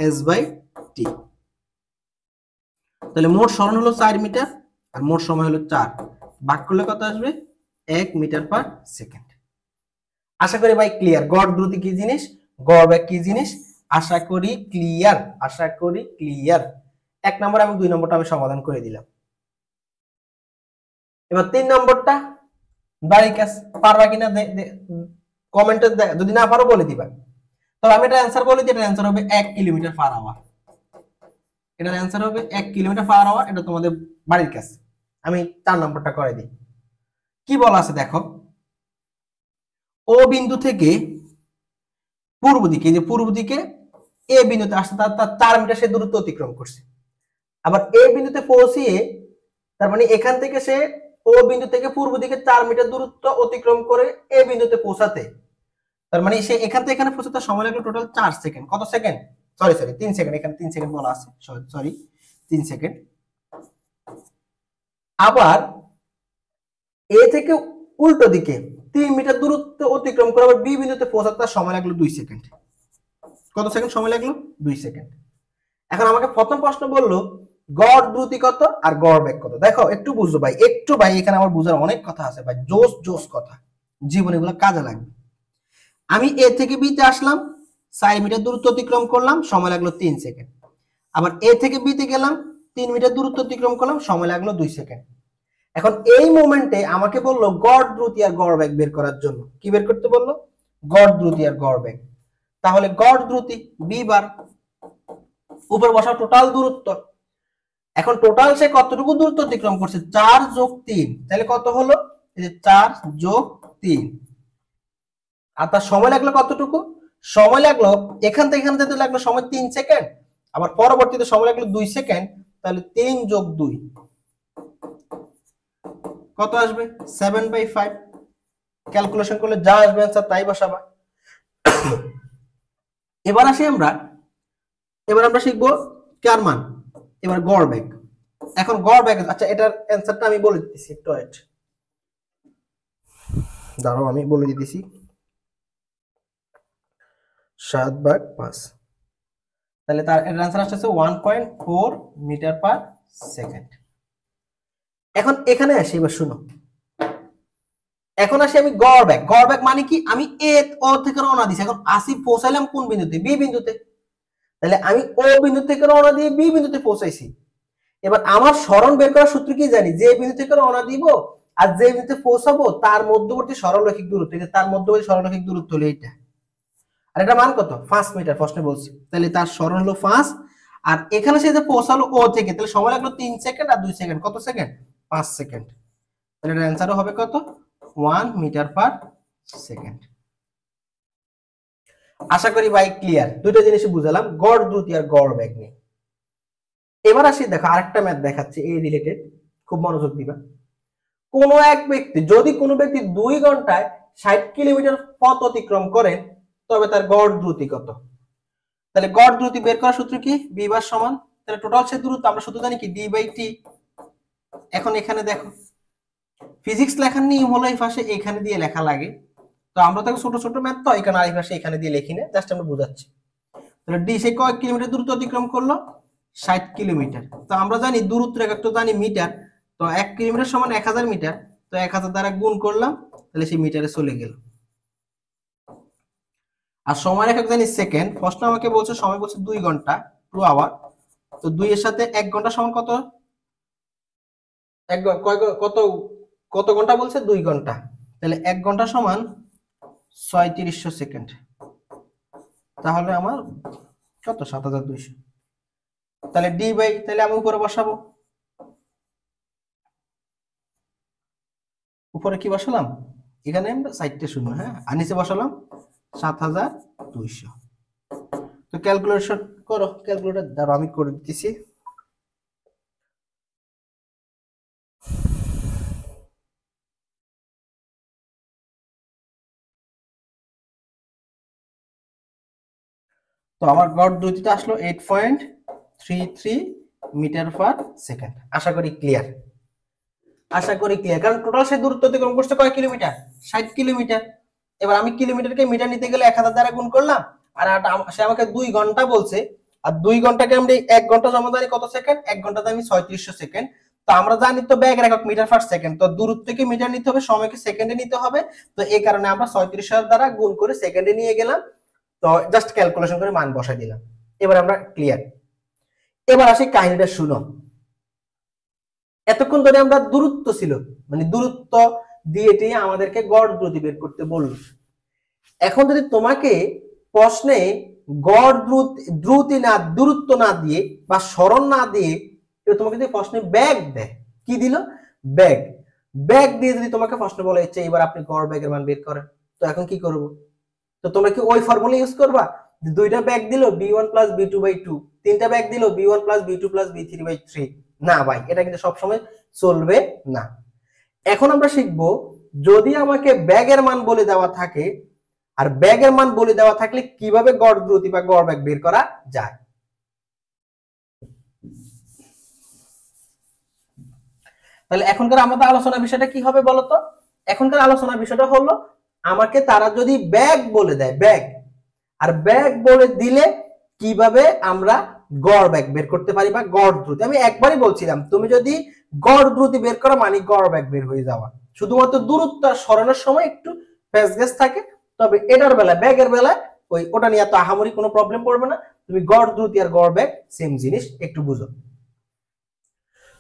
A: এস বাই টি। তাহলে মোট সরণ হলো 4 মিটার আর মোট সময় হলো 4, ভাগ করলে কত আসবে 1 মিটার পার সেকেন্ড। আশা করি ভাই ক্লিয়ার গড় দ্রুতি কি জিনিস, গড় বেগ কি জিনিস, আশা করি ক্লিয়ার, আশা করি ক্লিয়ার। 1 নম্বর এবং 2 নম্বরটা আমি সমাধান করে দিলাম। এবার 3 নম্বরটা বাড়ির কাজ পারবা কিনা কমেন্টে যদি না পারো বলে দিবা। তবে আমি এটা অ্যান্সার বলে দিই, এটা অ্যান্সার হবে 1 কিলোমিটার পার আওয়ার। এটার অ্যান্সার হবে 1 কিলোমিটার পার আওয়ার। এটা তোমাদের বাড়ির কাছে। আমি 4 নম্বরটা করে দিই। কি বলা আছে দেখো, ও বিন্দু থেকে পূর্ব দিকে, যে পূর্ব দিকে এ বিন্দুতে আসছে, তার 4 মিটার সে দূরত্ব অতিক্রম করছে। আবার এ বিন্দুতে পৌঁছিয়ে, তার মানে এখান থেকে সে ও বিন্দু থেকে পূর্ব দিকে 4 মিটার দূরত্ব অতিক্রম করে এ বিন্দুতে পৌঁছাতে, তার মানে সে এখান থেকে এখানে পৌঁছাতে সময় লাগলো টোটাল 4 সেকেন্ড। কত সেকেন্ড? সরি 3 সেকেন্ড, এখানে 3 সেকেন্ড বলা আছে, সরি 3 সেকেন্ড। আবার এ থেকে উল্টো দিকে 3 মিটার দূরত্ব অতিক্রম করে আবার বি বিন্দুতে পৌঁছাতে তার সময় লাগলো 2 সেকেন্ড। কত সেকেন্ড সময় লাগলো? 2 সেকেন্ড। এখন আমাকে প্রথম প্রশ্ন বললো গড় দ্রুতি কত আর গড় বেগ কত। দেখো একটু বুঝো ভাই, একটু ভাই, এখানে আমার বুঝার অনেক কথা আছে ভাই, জোস জোস কথা, জীবনে এগুলো কাজে লাগবে। আমি এ থেকে বি তে আসলাম, 4 মিটার দূরত্ব অতিক্রম করলাম, সময় লাগলো 3 সেকেন্ড। আবার এ থেকে বি তে গেলাম, 3 মিটার দূরত্ব অতিক্রম করলাম, সময় লাগলো 2 সেকেন্ড। এখন এই মোমেন্টে আমাকে বললো গড় দ্রুতি আর গড় বেগ বের করার জন্য। কি বের করতে বললো? গড় দ্রুতি আর গড় বেগ। তাহলে গড় দ্রুতি বি বার, উপর বসাও টোটাল দূরত্ব। এখন টোটাল সে কতটুকু দূরত্ব অতিক্রম করছে? 4 যোগ 3, তাহলে কত হলো? এই যে 4 যোগ 3। আর তার সময় লাগলো কতটুকু? সময় লাগলো এখান থেকে এখানে যেতে লাগলো সময় 3 সেকেন্ড, আবার পরবর্তীতে সময় লাগলো 2 সেকেন্ড। তাহলে 3 যোগ 2 কত আসবে? 7/5। ক্যালকুলেশন করলে যা আসবে आंसर তাই বসাবা। এবার আমরা শিখবো কার মান, এবার গড় বেগ। এখন গড় বেগ, আচ্ছা এটার অ্যানসারটা আমি বলে দিতেছি, একটু ওয়েট, দাঁড়াও আমি বলে দিতেছি। 7/5, তাহলে তার এর অ্যানসার আসছে 1.4 মিটার পার সেকেন্ড। এখন এখানে আসি, এবার শুনো, এখন আসি আমি গড় বেগ। গড় বেগ মানে কি? আমি এ ও থেকে রওনা দিছি, এখন আসি পৌঁছাইলাম কোন বিন্দুতে? বি বিন্দুতে। তাহলে আমি ও বিন্দু থেকে রওনা দিয়ে বি বিন্দুতে পৌঁছাইছি। এবার আমার সরণ বের করার সূত্র কি জানি? যে বিন্দু থেকে রওনা দিব আর যে বিন্দুতে পৌঁছাবো তার মধ্যবর্তী সরলরৈখিক দূরত্ব, এটা তার মধ্যবর্তী সরলরৈখিক দূরত্ব হলো এইটা। আর এটা মান কত? 5 মিটার প্রশ্নে বলছি। তাহলে তার সরণ হলো 5, আর এখানে সে যে পৌঁছালো ও থেকে, তাহলে সময় লাগলো 3 সেকেন্ড আর 2 সেকেন্ড। কত সেকেন্ড? 5 সেকেন্ড। তাহলে এর অ্যানসারও হবে কত? 1 মিটার পার সেকেন্ড। আশা করি ভাই ক্লিয়ার, দুটো জিনিস বুঝালাম, গড় দ্রুতি আর গড় বেগ নিয়ে। এবার আসি, দেখো আরেকটা ম্যাথ দেখাচ্ছি এই রিলেটেড, খুব মনোযোগ দিবা। কোনো এক ব্যক্তি, যদি কোনো ব্যক্তি 2 ঘন্টায় 60 কিলোমিটার পথ অতিক্রম করে, তবে তার গড় দ্রুতি কত? তাহলে গড় দ্রুতি বের করার সূত্র কি? বি বার সমান, তাহলে টোটাল সে দূরত্ব আমরা শুধু জানি কি ডি বাই টি। এখন এখানে দেখো ফিজিক্স লেখার নিয়ম হলো এই পাশে এখানে দিয়ে লেখা লাগে, তো আমরা তো ছোট ছোট ম্যাথ, তো এখানে আর এই পাশে এখানে দিয়ে লিখি না, জাস্ট আমরা বুঝাচ্ছি। তাহলে ডি সে কয় কিলোমিটার দূরত্ব অতিক্রম করলো? 60 কিলোমিটার। তো আমরা জানি দূরত্ব একটা জানি মিটার, তো 1 কিলোমিটার সমান 1000 মিটার, তো 1000 দ্বারা গুণ করলাম, তাহলে সেই মিটারে চলে গেল। আর সময় একক জানি সেকেন্ড, প্রশ্ন আমাকে বলছে সময় বলছে 2 ঘন্টা 2 আওয়ার, তো 2 এর সাথে 1 ঘন্টা সমান কত? কত কত ঘন্টা বলছে? 2 ঘন্টা, তাহলে 1 ঘন্টা সমান 3600 সেকেন্ড। তাহলে আমার কত? 7200। তাহলে ডি বাই, তাহলে আমি উপরে বসাবো, উপরে কি বসালাম? এখানে আমরা 4টে শূন্য, হ্যাঁ, আর নিচে বসালাম 7200। তো ক্যালকুলেশন করো, ক্যালকুলেটর দ্বারা আমি করে দিতেছি। তো আমার গড় দ্রুতিটা আসলো 8.33 মিটার পার সেকেন্ড। আশা করি ক্লিয়ার, আশা করি ক্লিয়ার, কারণ টোটাল সে দূরত্ব অতিক্রম করছে কয় কিলোমিটার? 60 কিলোমিটার। এবার আমি কিলোমিটারকে মিটার নিতে গেলে 1000 দ্বারা গুণ করলাম, আর সে আমাকে 2 ঘন্টা বলছে, আর 2 ঘন্টাকে আমরা 1 ঘন্টা সমান জানি কত সেকেন্ড? 1 ঘন্টাতে আমি 3600 সেকেন্ড। তো আমরা জানি তো বেগের একক মিটার পার সেকেন্ড, তো দূরত্বকে মিটার নিতে হবে, সময়কে সেকেন্ডে নিতে হবে, তো এই কারণে আমরা 3600 দ্বারা গুণ করে সেকেন্ডে নিয়ে গেলাম, তো জাস্ট ক্যালকুলেশন করে মান বসাই দিলাম। এবার আমরা ক্লিয়ার। এবার আসি কাহিনীটা শুনো। এতক্ষণ ধরে আমরা দূরত্ব ছিল, মানে দূরত্ব দিয়ে আমাদেরকে গড় দ্রুতি বের করতে বলল। এখন যদি তোমাকে প্রশ্নে গড় দ্রুতি না দূরত্ব না দিয়ে বা সরণ না দিয়ে তোমাকে যদি প্রশ্নে ব্যাগ দেয়, কি দিল? ব্যাগ। ব্যাগ দিয়ে যদি তোমাকে প্রশ্ন বলে ইচ্ছে এবার আপনি গড় ব্যাগের মান বের করেন, তো এখন কি করব? তো তোমরা কি ওই ফর্মুলা ইউজ করবা? দুইটা ব্যাগ দিল b1 প্লাস b2 বাই 2, তিনটা ব্যাগ দিল b1 plus b2 plus b3 by 3। না ভাই, এটা কিন্তু সবসময় চলবে না। এখন আমরা শিখবো, যদি আমাকে ব্যাগের মান বলে দেওয়া থাকে, আর ব্যাগের মান বলে দেওয়া থাকলে কিভাবে গড় দ্রুতি বা গড় ব্যাগ বের করা যায়। তাহলে এখনকার আমাদের আলোচনার বিষয়টা কি হবে বলতো? এখনকার আলোচনার বিষয়টা হলো, আমাকে তারা যদি ব্যাগ বলে দেয়, ব্যাগ, আর ব্যাগ বলে দিলে কিভাবে আমরা গড় ব্যাগ বের করতে পারি বা গড় দ্রুতি। আমি একবারই বলছিলাম, তুমি যদি গড় দ্রুতি বের করো মানে গড় ব্যাগ বের হয়ে যাওয়া। শুধুমাত্র দূরত্ব সরানোর সময় একটু প্যাচগেজ থাকে, তবে এটার বেলা ব্যাগের বেলায় ওটা নিয়ে এত আহামরি কোনো প্রবলেম পড়বে না। তুমি গড় দ্রুতি আর গড় ব্যাগ সেম জিনিস, একটু বুঝো।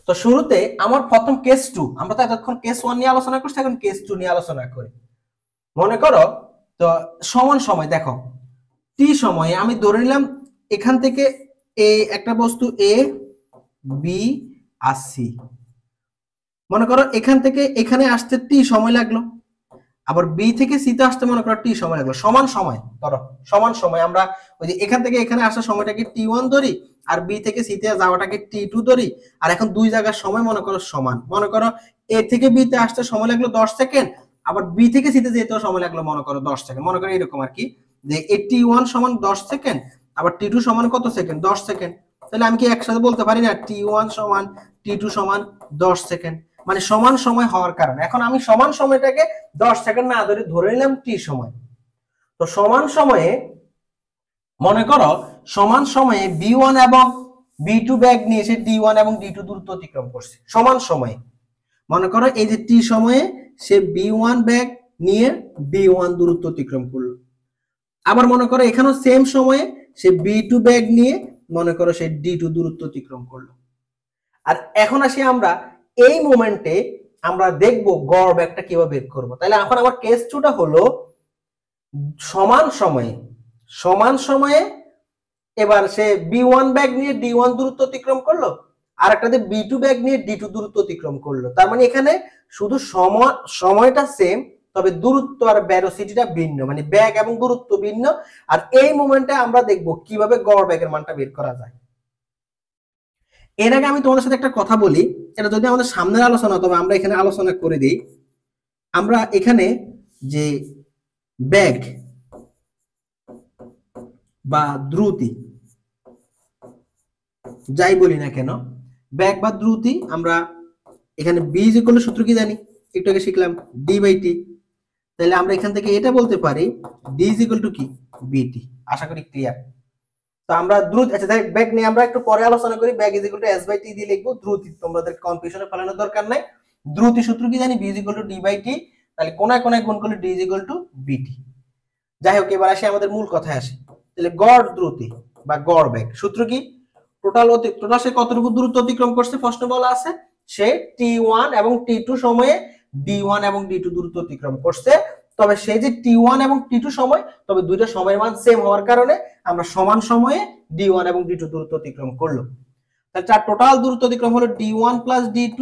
A: তো শুরুতে আমার প্রথম কেস 2, আমরা তো এতক্ষণ কেস 1 নিয়ে আলোচনা করছি, এখন কেস 2 নিয়ে আলোচনা করি। মনে করো তো সমান সময়, দেখো টি সময়ে আমি ধরে নিলাম এখান থেকে একটা বস্তু এ বি আর সি। মনে করো এখান থেকে এখানে আসতে টি সময় লাগলো, আবার বি থেকে সি তে আসতে মনে করো টি সময় লাগলো। সমান সময় ধরো, সমান সময় আমরা ওই যে এখান থেকে এখানে আসার সময়টাকে t1 ধরি, আর বি থেকে সি তে যাওয়াটাকে t2 ধরি। আর এখন দুই জায়গার সময় মনে করো সমান। মনে করো এ থেকে বি তে আসতে সময় লাগলো 10 সেকেন্ড, আবার বি থেকে সি তে যেতেও সময় লাগলো মনে করো 10 সেকেন্ড। মনে করো এরকম আর কি, যে এ t1 সমান 10 সেকেন্ড, আবার t2 সমান কত সেকেন্ড? 10 সেকেন্ড। তাহলে আমি কি একসাথে বলতে পারি না t1 সমান t2 সমান 10 সেকেন্ড? মানে সমান সময় হওয়ার কারণে এখন আমি সমান সময়টাকে 10 সেকেন্ড না ধরে নিলাম টি সময়। তো সমান সময়ে মনে করো সমান সময়ে b1 এবং b2 ব্যাগ নিয়ে এসে d1 এবং d2 দূরত্ব অতিক্রম করছে সমান সময়ে। মনে করো এই যে টি সময়ে সে b1 ব্যাগ নিয়ে b1 দূরত্ব অতিক্রম করলো। আবার মনে করো এখানেও সেম সময়ে সে b2 ব্যাগ নিয়ে মনে করো সে d2 দূরত্ব অতিক্রম করলো। আর এখন আসি আমরা এই মোমেন্টে আমরা দেখব গড় ব্যাগটা কিভাবে বের করব। তাহলে এখন আমার কেস 2টা হলো সমান সময়ে এবার সে b1 ব্যাগ নিয়ে d1 দূরত্ব অতিক্রম করলো, আর একটাতে b2 ব্যাগ নিয়ে d2 দূরত্ব অতিক্রম করলো। তার মানে এখানে শুধু সময়টা সেম, তবে দূরত্ব আর ভেলোসিটিটা ভিন্ন, মানে ব্যাগ এবং দূরত্ব ভিন্ন। আর এই মোমেন্টে আমরা দেখব কিভাবে গড় ব্যাগের মানটা বের করা যায়। এর আগে আমি তোমাদের সাথে একটা কথা বলি, এটা যদি আমাদের সামনের আলোচনা, তবে আমরা এখানে আলোচনা করে দিই। আমরা এখানে যে ব্যাগ বা দ্রুতি যাই বলি না কেন, ব্যাগ বা দ্রুতি, আমরা এখানে বি ইজ ইকুয়াল টু সূত্র কি জানি? একটু আগে শিখলাম ডি বাই টি। তাহলে আমরা এখান থেকে এটা বলতে পারি ডি ইজ ইকুয়াল টু কি? বিটি। আশা করি ক্লিয়ার। তো আমরা দ্রুত, আচ্ছা দেখ ব্যাগ নিয়ে আমরা একটু পরে আলোচনা করি। ব্যাগ is equal to S by T দিয়ে লিখবো। দ্রুতি তোমাদের কনফিউশনে ফেলানোর দরকার নাই। দ্রুতি সূত্র কি জানি? V is equal to D by T. তাহলে কোনায় কোনায় গুণ করলে ডি ইজ ইকুয়াল টু বিটি। যাই হোক, এবার আসি আমাদের মূল কথায় আসি। তাহলে গড় দ্রুতি বা গড় ব্যাগ সূত্র কি? টোটাল সে কতটুকু দূরত্ব অতিক্রম করছে প্রশ্ন বলা আছে। সে t1 এবং t2 সময়ে d1 এবং d2 দূরত্ব অতিক্রম করছে। তবে সেই যে t1 এবং t2 সময়, তবে দুইটা সময়ের মান সেম হওয়ার কারণে আমরা সমান সময়ে d1 এবং d2 দূরত্ব অতিক্রম করলো। তাহলে তার টোটাল দূরত্ব অতিক্রম হলো d1 প্লাস d2,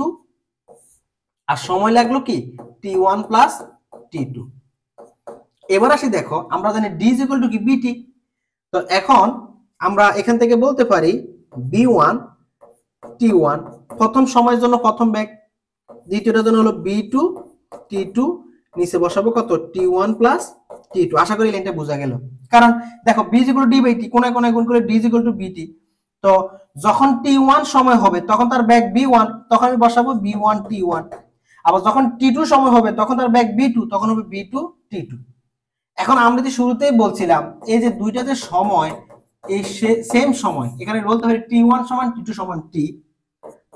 A: আর সময় লাগলো কি? t1 plus t2। এবার আসি, দেখো আমরা জানি d ইজ ইকুয়াল টু কি? বিটি। তো এখন আমরা এখান থেকে বলতে পারি b1 t1 প্রথম সময়ের জন্য প্রথম ব্যাগ, দ্বিতীয়টার জন্য হলো b2 t2, নিচে বসাবো কত? t1 plus t2। আশা করি লাইনটা বোঝা গেল। কারণ দেখো b equal to d by t, কোণায় কোণায় গুণ করে d ইকুয়াল টু bt। তো যখন t1 সময় হবে তখন তার ব্যাগ b1, তখন আমি বসাবো b1 t1। আবার যখন t2 সময় হবে তখন তার ব্যাগ b2, তখন হবে b2 t2। এখন আমরা যে শুরুতেই বলছিলাম এই যে দুইটা যে সময়, এই সেম সময়, এখানে বলতে পারি t1 সমান t2 সমান t।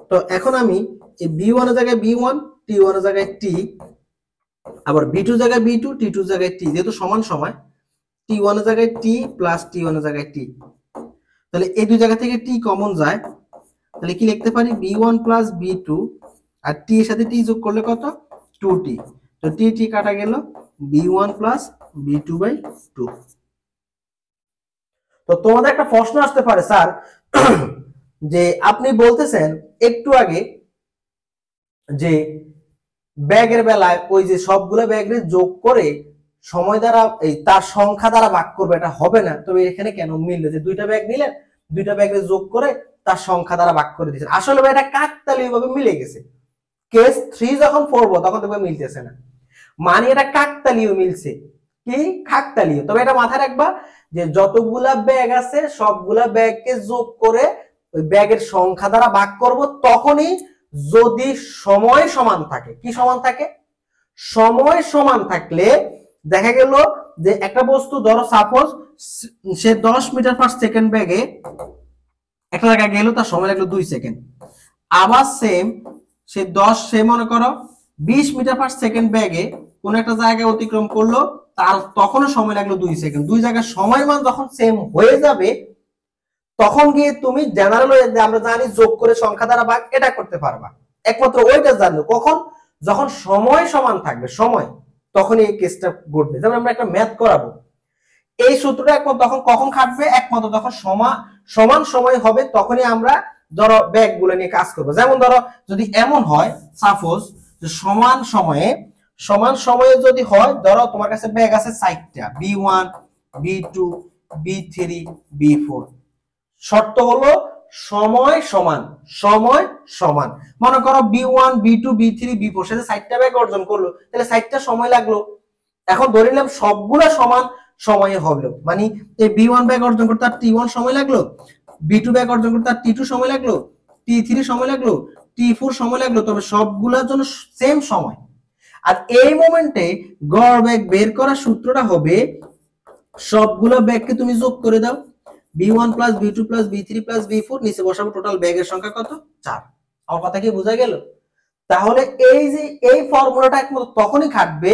A: তো এখন আমি এই b1 এর জায়গায় b1, t1 এর জায়গায় t, আবার b2 এর জায়গায় b2, t2 এর জায়গায় t, যেহেতু সমান সময় t1 এর জায়গায় t প্লাস t1 এর জায়গায় t। তাহলে এই দুই জায়গা থেকে t কমন যায়, তাহলে কি লিখতে পারি? b1 প্লাস b2, আর t এর সাথে t যোগ করলে কত? 2t। তো t কাটা গেল, b1 প্লাস b2 বাই 2। তো তোমাদের একটা প্রশ্ন আসতে পারে স্যার, যে আপনি বলতেছেন একটু আগে যে ব্যাগের বেলায় ওই যে সবগুলো ব্যাগের যোগ করে সময় দ্বারা এই তার সংখ্যা দ্বারা ভাগ করবে, এটা হবে না। তবে এখানে কেন মিললো যে দুইটা ব্যাগ নিলেন, দুইটা ব্যাগের যোগ করে তার সংখ্যা দ্বারা ভাগ করে দিয়েছেন। আসলে এটা কাকতালীয় ভাবে মিলে গেছে। কেস 3 যখন পড়বো তখন দেখবে মিলতেছে না, মানে এটা কাকতালীয় মিলছে। কি কাকতালীয়? তবে এটা মাথায় রাখবা যে যতগুলা ব্যাগ আছে সবগুলা ব্যাগকে যোগ করে ওই ব্যাগের সংখ্যা দ্বারা ভাগ করব, তখনই যদি সময় সমান থাকে। কি সমান থাকে? সময় সমান থাকলে দেখা গেল যে একটা বস্তু ধরো সাপোজ সে 10 মিটার পার সেকেন্ড ব্যাগে একটা জায়গায় গেল, তার সময় লাগলো 2 সেকেন্ড। আবার সেম সে মনে করো 20 মিটার পার সেকেন্ড ব্যাগে কোন একটা জায়গায় অতিক্রম করলো, তার তখনও সময় লাগলো 2 সেকেন্ড। দুই জায়গায় সময় মান যখন সেম হয়ে যাবে তখন গিয়ে তুমি জেনারেল আমরা জানি যোগ করে সংখ্যা দ্বারা ভাগ এটা করতে পারবা। একমাত্র ওইটা জানলো কখন, যখন সময় সমান থাকবে, সময় তখনই এই কেসটা ঘটবে। যেমন আমরা একটা ম্যাথ করাবো, এই সূত্রটা একমাত্র তখন কখন খাটবে, একমাত্র যখন সমান সময় হবে তখনই আমরা ধরো ব্যাগ গুলো নিয়ে কাজ করবো। যেমন ধরো যদি এমন হয় সাপোজ যে সমান সময়ে যদি হয়, ধরো তোমার কাছে ব্যাগ আছে 4টা, B1 B2 B3 B4। শর্ত হলো সময় সমান। মনে করো B1 B2 B3 B4 সাথে 4টা ব্যাগ অর্জন করলো, তাহলে 4টা সময় লাগলো। এখন ধরে নিলাম সবগুলা সমান সময়ে হলো, মানে এই B1 ব্যাগ অর্জন করতে তার T1 সময় লাগলো, B2 ব্যাগ অর্জন করতে তার T2 সময় লাগলো, T3 সময় লাগলো, T4 সময় লাগলো, তবে সবগুলোর জন্য সেম সময়। আর এই মোমেন্টে গড় ব্যাগ বের করার সূত্রটা হবে সবগুলো ব্যাগকে তুমি যোগ করে দাও, B1 plus B2 plus B3 plus B4, নিচে বসাবো টোটাল ব্যাগের সংখ্যা কত, 4। আমার কথা কি বোঝা গেল? তাহলে এই যে এই ফর্মুলাটা একমাত্র তখনই খাটবে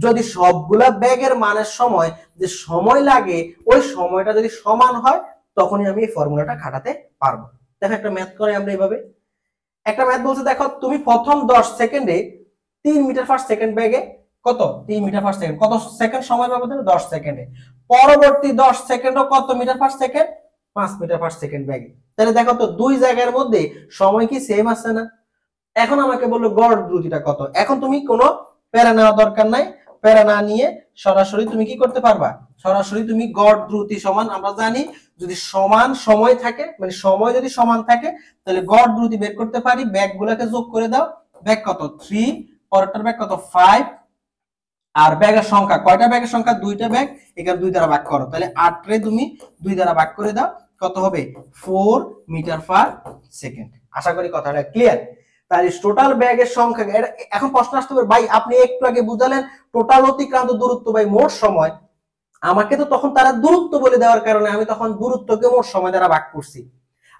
A: যদি সবগুলা ব্যাগের মানের সময় যে সময় লাগে ওই সময়টা যদি সমান হয়, তখনই আমি এই ফর্মুলাটা খাটাতে পারবো। দেখো একটা ম্যাথ করে আমরা এইভাবে, একটা ম্যাথ বলছে দেখো তুমি প্রথম 10 সেকেন্ডে 3 মিটার পার সেকেন্ড ব্যাগে কত 3 মিটার পার সেকেন্ড, কত সেকেন্ড সময় পাবে? 10 সেকেন্ডে। পরবর্তী 10 সেকেন্ডও কত metre per second? 5 metre per second ব্যাগে। তাহলে দেখো তো দুই জায়গার মধ্যে সময় কি সেম আছে না? এখন আমাকে বললো গড় দ্রুতিটা কত। এখন তুমি কোনো প্যারা নেওয়া দরকার নাই, প্যারা না নিয়ে সরাসরি তুমি কি করতে পারবা, সরাসরি তুমি গড় দ্রুতি সমান, আমরা জানি যদি সমান সময় থাকে, মানে সময় যদি সমান থাকে তাহলে গড় দ্রুতি বের করতে পারি। ব্যাগ গুলাকে যোগ করে দাও, ব্যাগ কত 3, পরেরটার ব্যাগ কত 5, আর ব্যাগের সংখ্যা কয়টা? ব্যাগের সংখ্যা 2টা ব্যাগ, এখানে 2 দ্বারা ভাগ করো, তাহলে 8 রে তুমি 2 দ্বারা ভাগ করে দাও, কত হবে 4 মিটার পার সেকেন্ড। আশা করি কথাটা ক্লিয়ার। তাহলে টোটাল ব্যাগের সংখ্যা, এখন প্রশ্ন আসতে পারে ভাই আপনি একটু আগে বুঝালেন টোটাল অতিক্রান্ত দূরত্ব বাই মোট সময়, আমাকে তো তখন তারা দূরত্ব বলে দেওয়ার কারণে আমি তখন দূরত্বকে মোট সময় দ্বারা ভাগ করছি।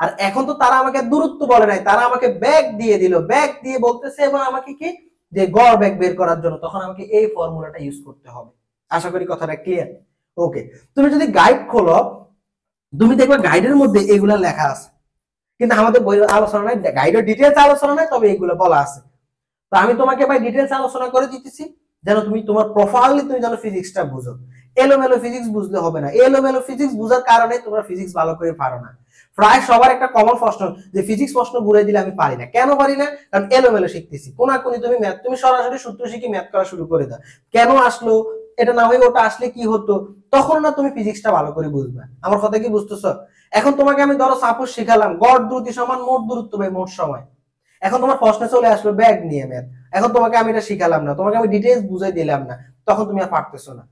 A: আর এখন তো তারা আমাকে দূরত্ব বলে নাই, তারা আমাকে ব্যাগ দিয়ে দিল, ব্যাগ দিয়ে বলতেছে এবং আমাকে কি যে গড় ব্যাগ বের করার জন্য তখন আমাকে এই ফর্মুলাটা ইউজ করতে হবে। আশা করি কথাটা ক্লিয়ার। ওকে, তুমি যদি গাইড খোলো তুমি দেখবে গাইডের মধ্যে এগুলা লেখা আছে, কিন্তু আমাদের বই আলোচনা নাই, গাইডের ডিটেইলস আলোচনা নাই, তবে এগুলো বলা আছে। তো আমি তোমাকে ভাই ডিটেইলস আলোচনা করে দিতেছি যেন তুমি তোমার প্রপারলি তুমি যেন ফিজিক্সটা বুঝো। এলোমেলো ফিজিক্স বুঝলে হবে না, এলোমেলো ফিজিক্স বুঝার কারণে তোমরা ফিজিক্স ভালো করে পারো না। প্রায় সবার একটা কমন প্রশ্ন যে ফিজিক্স প্রশ্ন ঘুরে দিলে আমি পারি না। কেন পারি না? কারণ এলোমেলো শিখতেছি। কোনাকুনি তুমি ম্যাথ, তুমি সরাসরি সূত্র শিখে ম্যাথ করা শুরু করে দাও, কেন আসলো এটা না হয়ে ওটা আসলে কি হতো, তখন না তুমি ফিজিক্সটা ভালো করে বুঝবে। আমার কথা কি বুঝতেছো? এখন তোমাকে আমি ধরো সাপোজ শিখালাম গড় দ্রুতি সমান মোট দূরত্ব বাই মোট সময়। এখন তোমার প্রশ্নে চলে আসলো ব্যাগ নিয়ে ম্যাথ, এখন তোমাকে আমি এটা শিখালাম না, তোমাকে আমি ডিটেইলস বুঝাই দিলাম না, তখন তুমি আর পারতেছো না।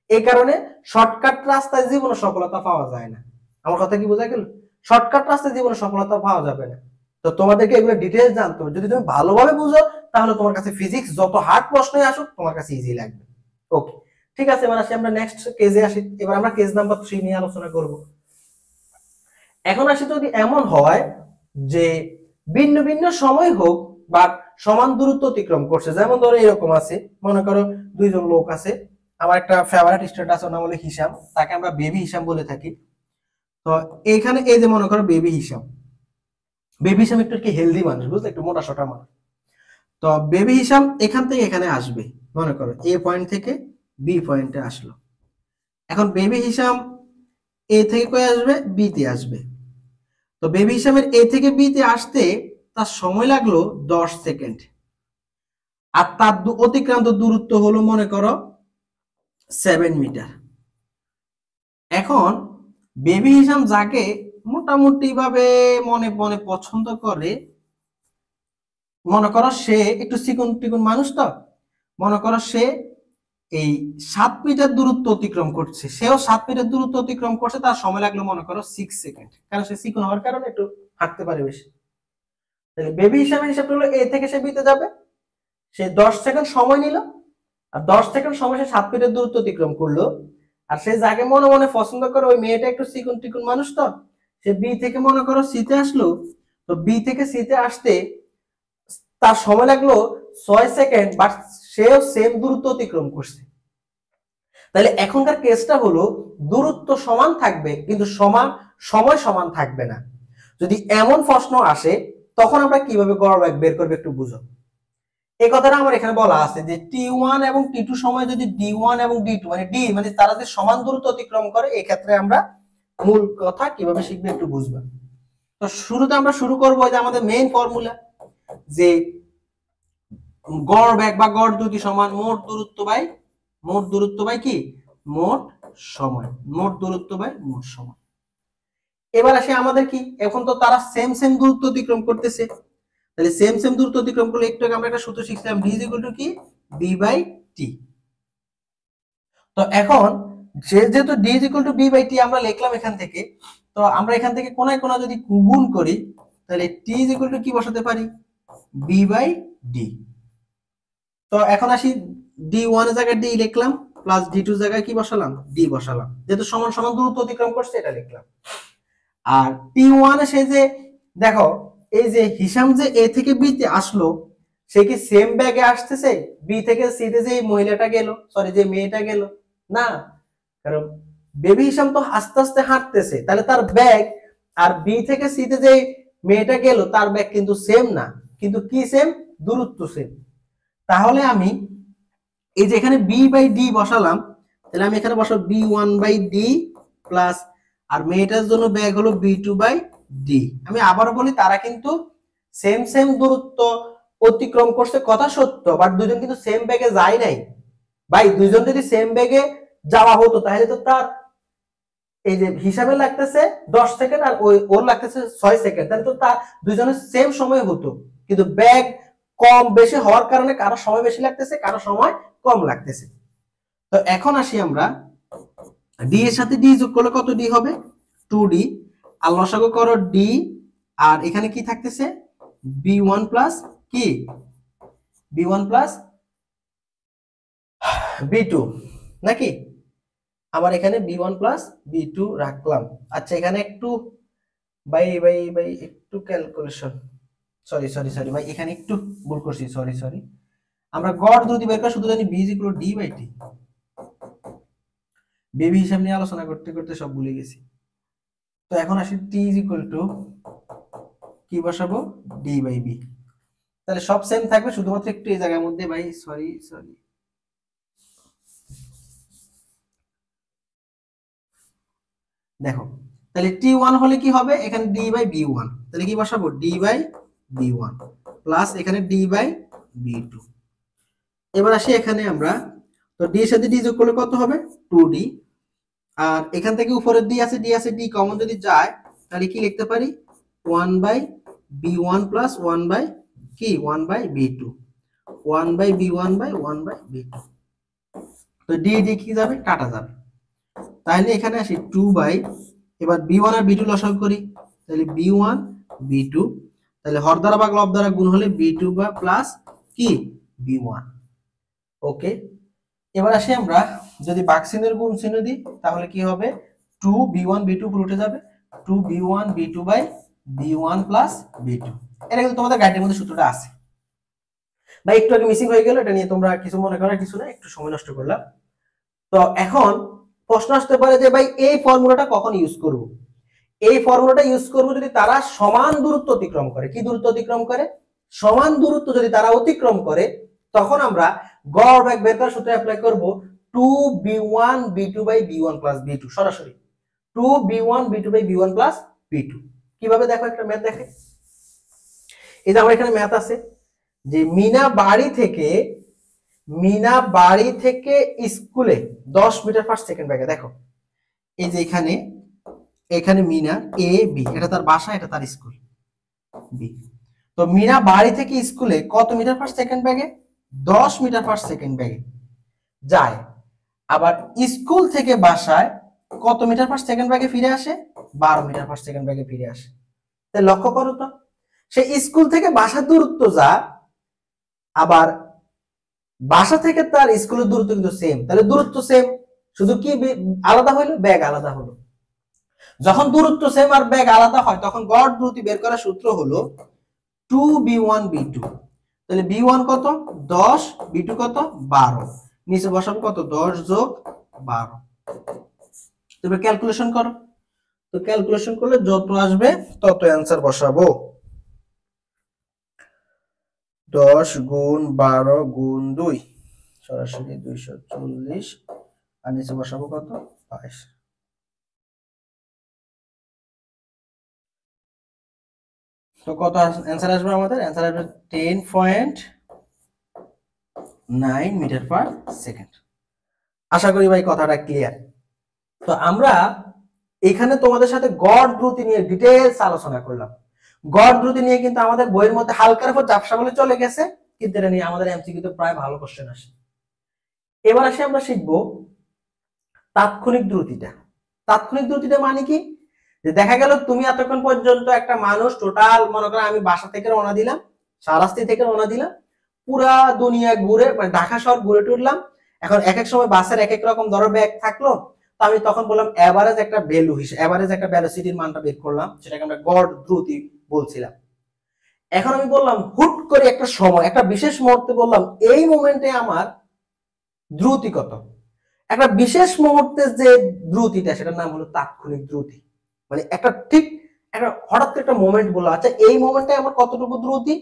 A: এই কারণে শর্টকাট রাস্তায় জীবনে সফলতা পাওয়া যায় না। আমার কথা কি বোঝা গেল? শর্টকাট রাস্তায় জীবনে সফলতা পাওয়া যাবে না। তো তোমাদেরকে এগুলো ডিটেইলস জানতে হবে। যদি তুমি ভালোভাবে বুঝো তাহলে তোমার কাছে ফিজিক্স যত হার্ড প্রশ্নই আসুক তোমার কাছে ইজি লাগবে। ওকে, ঠিক আছে, এবার আসি আমরা নেক্সট কেজে আসি। এবার আমরা কেজ নাম্বার 3 নিয়ে আলোচনা করব। এখন আসি যদি এমন হয় যে ভিন্ন ভিন্ন সময় হোক বা সমান দূরত্ব অতিক্রম করছে, যেমন ধরো এরকম আছে, মনে করো দুইজন লোক আছে, আমার একটা ফেভারিট স্টুডেন্ট আছে, নাম হলো হিসাম, তাকে আমরা বেবি হিসাম বলে থাকি। তো এইখানে এই যে মনে করো বেবি হিসাম একটু কি হেলদি মানুষ, বুঝলে, একটু মোটা সোটা মানুষ। তো বেবি হিসাম এখান থেকে এখানে আসবে, মনে করো এ পয়েন্ট থেকে বি পয়েন্টে আসলো। এখন বেবি হিসাম এ থেকে কই আসবে, বি তে আসবে। তো বেবি হিসাবের এ থেকে বি তে আসতে তার সময় লাগলো 10 সেকেন্ড, আর তার অতিক্রান্ত দূরত্ব হলো মনে করো 7 মিটার। এখন বেবি হিসাব যাকে মোটামুটি ভাবে মনে মনে পছন্দ করে, মনে করো সে একটু চিকন টিকন মানুষ, তো মনে করো সে এই 7 মিটার দূরত্ব অতিক্রম করছে, সেও 7 মিটার দূরত্ব অতিক্রম করছে, তার সময় লাগলো মনে করো 6 সেকেন্ড, কারণ সে চিকন হওয়ার কারণে একটু হাঁটতে পারে বেশি। তাহলে বেবি হিসাবটা হলো এ থেকে সে বিতে যাবে, সে 10 সেকেন্ড সময় নিল, আর 10 সেকেন্ড সময় সে 7 মিটার দূরত্ব অতিক্রম করলো। আর সে যাকে মনে মনে পছন্দ করে ওই মেয়েটা একটু চিকন টিকন মানুষ, তো সে বি থেকে মনে করো সিতে আসলো, তো বি থেকে সিতে আসতে তার সময় লাগলো 6 সেকেন্ড, বাট সেও সেম দূরত্ব অতিক্রম করছে। তাহলে এখনকার কেসটা হলো দূরত্ব সমান থাকবে কিন্তু সময় সমান থাকবে না। যদি এমন প্রশ্ন আসে তখন আমরা কিভাবে গড় বেগ বের করবে একটু বুঝো। এই কথাটা আমার এখানে বলা আছে যে T1 এবং T2 সময় যদি D1 এবং D2 মানে D মানে তারা যে সমান দূরত্ব অতিক্রম করে, এই ক্ষেত্রে আমরা মূল কথা কিভাবে শিখবে একটু বুঝবা। তো শুরুতে আমরা শুরু করবো যে আমাদের মেইন ফর্মুলা, যে গড় বেগ বা গড় দ্রুতি সমান মোট দূরত্ব বাই কি মোট সময়, মোট দূরত্ব বাই মোট সময়। এবার আসে আমাদের কি, এখন তো তারা সেম দূরত্ব অতিক্রম করতেছে, তাহলে সেম দূরত্ব অতিক্রম করলে একটু আগে আমরা একটা সূত্র শিখছিলাম, d = কি b বাই t। তো এখন যেহেতু d = b বাই t আমরা লিখলাম এখান থেকে, তো আমরা এখান থেকে কোনায় কোনা যদি গুণ করি তাহলে t = কি বসাতে পারি, b বাই d। তো এখন আসি d1 এর জায়গায় d লিখলাম, প্লাস d2 এর জায়গায় কি বসালাম, d বসালাম, যেহেতু সমান সমান দূরত্ব অতিক্রম করছে এটা লিখলাম। আর t1 এ সে যে দেখো এই যে হিসাম যে a থেকে b তে আসলো, সে কি সেম ব্যাগে আসতেছে b থেকে c তে যে মহিলাটা গেল, সরি যে মেয়েটা গেল না, কারণ বেবি হিসাম তো আস্তে আস্তে হাঁটতেছে, তাহলে তার ব্যাগ আর b থেকে c তে যে মেয়েটা গেল তার ব্যাগ কিন্তু সেম না, কিন্তু কি সেম, দূরত্ব সেম। তাহলে আমি এই যে এখানে b বাই d বসালাম, তাহলে আমি এখানে বসাবো b1 বাই d প্লাস, আর মেয়েটার জন্য ব্যাগ হলো b2 বাই d। আমি আবারও বলি তারা কিন্তু সেম দূরত্ব অতিক্রম করছে কথা সত্য, বাট দুজন কিন্তু সেম ব্যাগে যায় নাই। ভাই দুজন যদি সেম ব্যাগে যাওয়া হতো তাহলে তো তার এই যে হিসাবে লাগতেছে 10 সেকেন্ড আর ওর লাগতেছে 6 সেকেন্ড, তাহলে তো তার দুজনের সেম সময় হতো, কিন্তু ব্যাগ কম বেশি হওয়ার কারণে কারো সময় বেশি লাগতেছে কারো সময় কম লাগতেছে। তো এখন আসি আমরা d এর সাথে d যোগ করলে কত d হবে, 2d, আর লসাগু করো d, আর এখানে কি থাকতেছে b1 প্লাস কি b1 প্লাস b2 নাকি, আবার এখানে b1 প্লাস b2 রাখলাম। আচ্ছা এখানে একটু ভাই একটু ক্যালকুলেশন, সরি ভাই এখানে একটু ভুল করছি, সরি। আমরা গড় দ্রুতি বের করা শুধু জানি b = d বাই t, বেবি হিসাব নিয়ে আলোচনা করতে করতে সব ভুলে গেছি। তো এখন আসি t কি বসাবো, d বাই b, তাহলে সব সেম থাকবে, শুধুমাত্র একটু এই জায়গার মধ্যে ভাই সরি দেখো, তাহলে t1 হলে কি হবে, এখানে d বাই b1, তাহলে কি বসাবো d বাই b1 প্লাস এখানে d বাই b2। এবার আসি এখানে আমরা, তো d এর সাথে d যোগ করলে কত হবে 2d, আর এখান থেকে উপরে d আছে d কমন যদি যায় তাহলে কি লিখতে পারি 1 বাই b1 প্লাস 1 বাই কি 1 by b2, 1 by b1 by 1 by b2। তো d কি যাবে, কাটা যাবে, তাহলে এখানে আসি 2 বাই, এবার b1 আর b2 লসাগু করি, তাহলে b1 b2, তাহলে হর দ্বারা ভাগ লব দ্বারা গুণ হলে b2 বা প্লাস কি b1। ওকে, এবার আসি আমরা যদি ভাগ চিহ্নের গুণ চিহ্ন দিই তাহলে কি হবে 2b1 b2 পুরো উঠে যাবে, 2b1 b2 by b1 plus b2। এটা কিন্তু তোমাদের গাইডের মধ্যে সূত্রটা আছে ভাই, একটু আগে মিসিং হয়ে গেল, এটা নিয়ে তোমরা কিছু মনে করার কিছু না, একটু সময় নষ্ট করলাম। তো এখন প্রশ্ন আসতে পারে যে ভাই এই ফর্মুলাটা কখন ইউজ করব, এই ফর্মুলাটা ইউজ করব যদি তারা সমান দূরত্ব অতিক্রম করে, কি দূরত্ব অতিক্রম করে, সমান দূরত্ব যদি তারা অতিক্রম করে, তখন আমরা গড় বেগ বের করার সূত্র অ্যাপ্লাই করব 2b1 b2 by b1 plus b2 সরাসরি। 2b1 plus b2। কিভাবে দেখো, একটা ম্যাথ দেখে, এই যে আমার এখানে ম্যাথ আছে যে মিনা বাড়ি থেকে স্কুলে 10 মিটার পার সেকেন্ড ব্যাগে। দেখো এই যে এখানে মিনা এ বি, এটা তার বাসা, এটা তার স্কুল বি। তো মিনা বাড়ি থেকে স্কুলে কত মিটার পার সেকেন্ড ব্যাগে? 10 মিটার পার সেকেন্ড ব্যাগে যায়। আবার স্কুল থেকে বাসায় কত মিটার পার সেকেন্ড ব্যাগে ফিরে আসে? 12 মিটার পার সেকেন্ড ব্যাগে ফিরে আসে। তাই লক্ষ্য করো তো, সে স্কুল থেকে বাসার দূরত্ব যা, আবার বাসা থেকে তার স্কুলের দূরত্ব কিন্তু সেম। তাহলে দূরত্ব সেম, শুধু কি আলাদা হইলো? ব্যাগ আলাদা হলো। যখন দূরত্ব সেম আর ব্যাগ আলাদা হয় তখন গড় দ্রুতি বের করার সূত্র হলো 2b1 b2। তাহলে b1 কত? 10, b2 কত? 12। নিচে বসাবো কত? 10 যোগ 12। তুমি ক্যালকুলেশন করো, তো ক্যালকুলেশন করলে যত আসবে তত অ্যান্সার বসাবো। 10 গুণ 12 গুণ 2 সরাসরি 240, আর নিচে বসাবো কত? 22। তো কত অ্যান্সার আসবে আমাদের? অ্যান্সার আসবে 10.9 মিটার পার সেকেন্ড। আশা করি ভাই কথাটা ক্লিয়ার। তো আমরা এখানে তোমাদের সাথে গড় দ্রুতি নিয়ে ডিটেইলস আলোচনা করলাম। গড় দ্রুতি নিয়ে কিন্তু আমাদের বইয়ের মধ্যে হালকার উপর ঝাপসা বলে চলে গেছে, কিন্তু এটা নিয়ে আমাদের এমসিকিউতে প্রায় ভালো কোশ্চেন আসে। এবার আসে আমরা শিখবো তাৎক্ষণিক দ্রুতিটা। তাৎক্ষণিক দ্রুতিটা মানে কি? যে দেখা গেল তুমি এতক্ষণ পর্যন্ত একটা মানুষ টোটাল, মনে করো আমি বাসা থেকে রওনা দিলাম, শাহরাস্তি থেকে রওনা দিলাম, পুরা দুনিয়া ঘুরে, মানে ঢাকা শহর ঘুরে টুরলাম। এখন এক এক সময় বাসের এক এক রকম ধরো ব্যাগ থাকলো, তো আমি তখন বললাম এভারেজ একটা ভ্যালু হিসেবে, এভারেজ একটা ভ্যালোসিটির মানটা বের করলাম, সেটাকে আমরা গড় দ্রুতি বলছিলাম। এখন আমি বললাম হুট করে একটা সময়, একটা বিশেষ মুহূর্তে বললাম এই মোমেন্টে আমার দ্রুতি কত। একটা বিশেষ মুহূর্তে যে দ্রুতিটা, সেটার নাম হলো তাৎক্ষণিক দ্রুতি। মানে একটা ঠিক একটা হঠাৎ একটা মোমেন্ট বললো, আচ্ছা এই মোমেন্টে আমার কতটুকু দ্রুতি,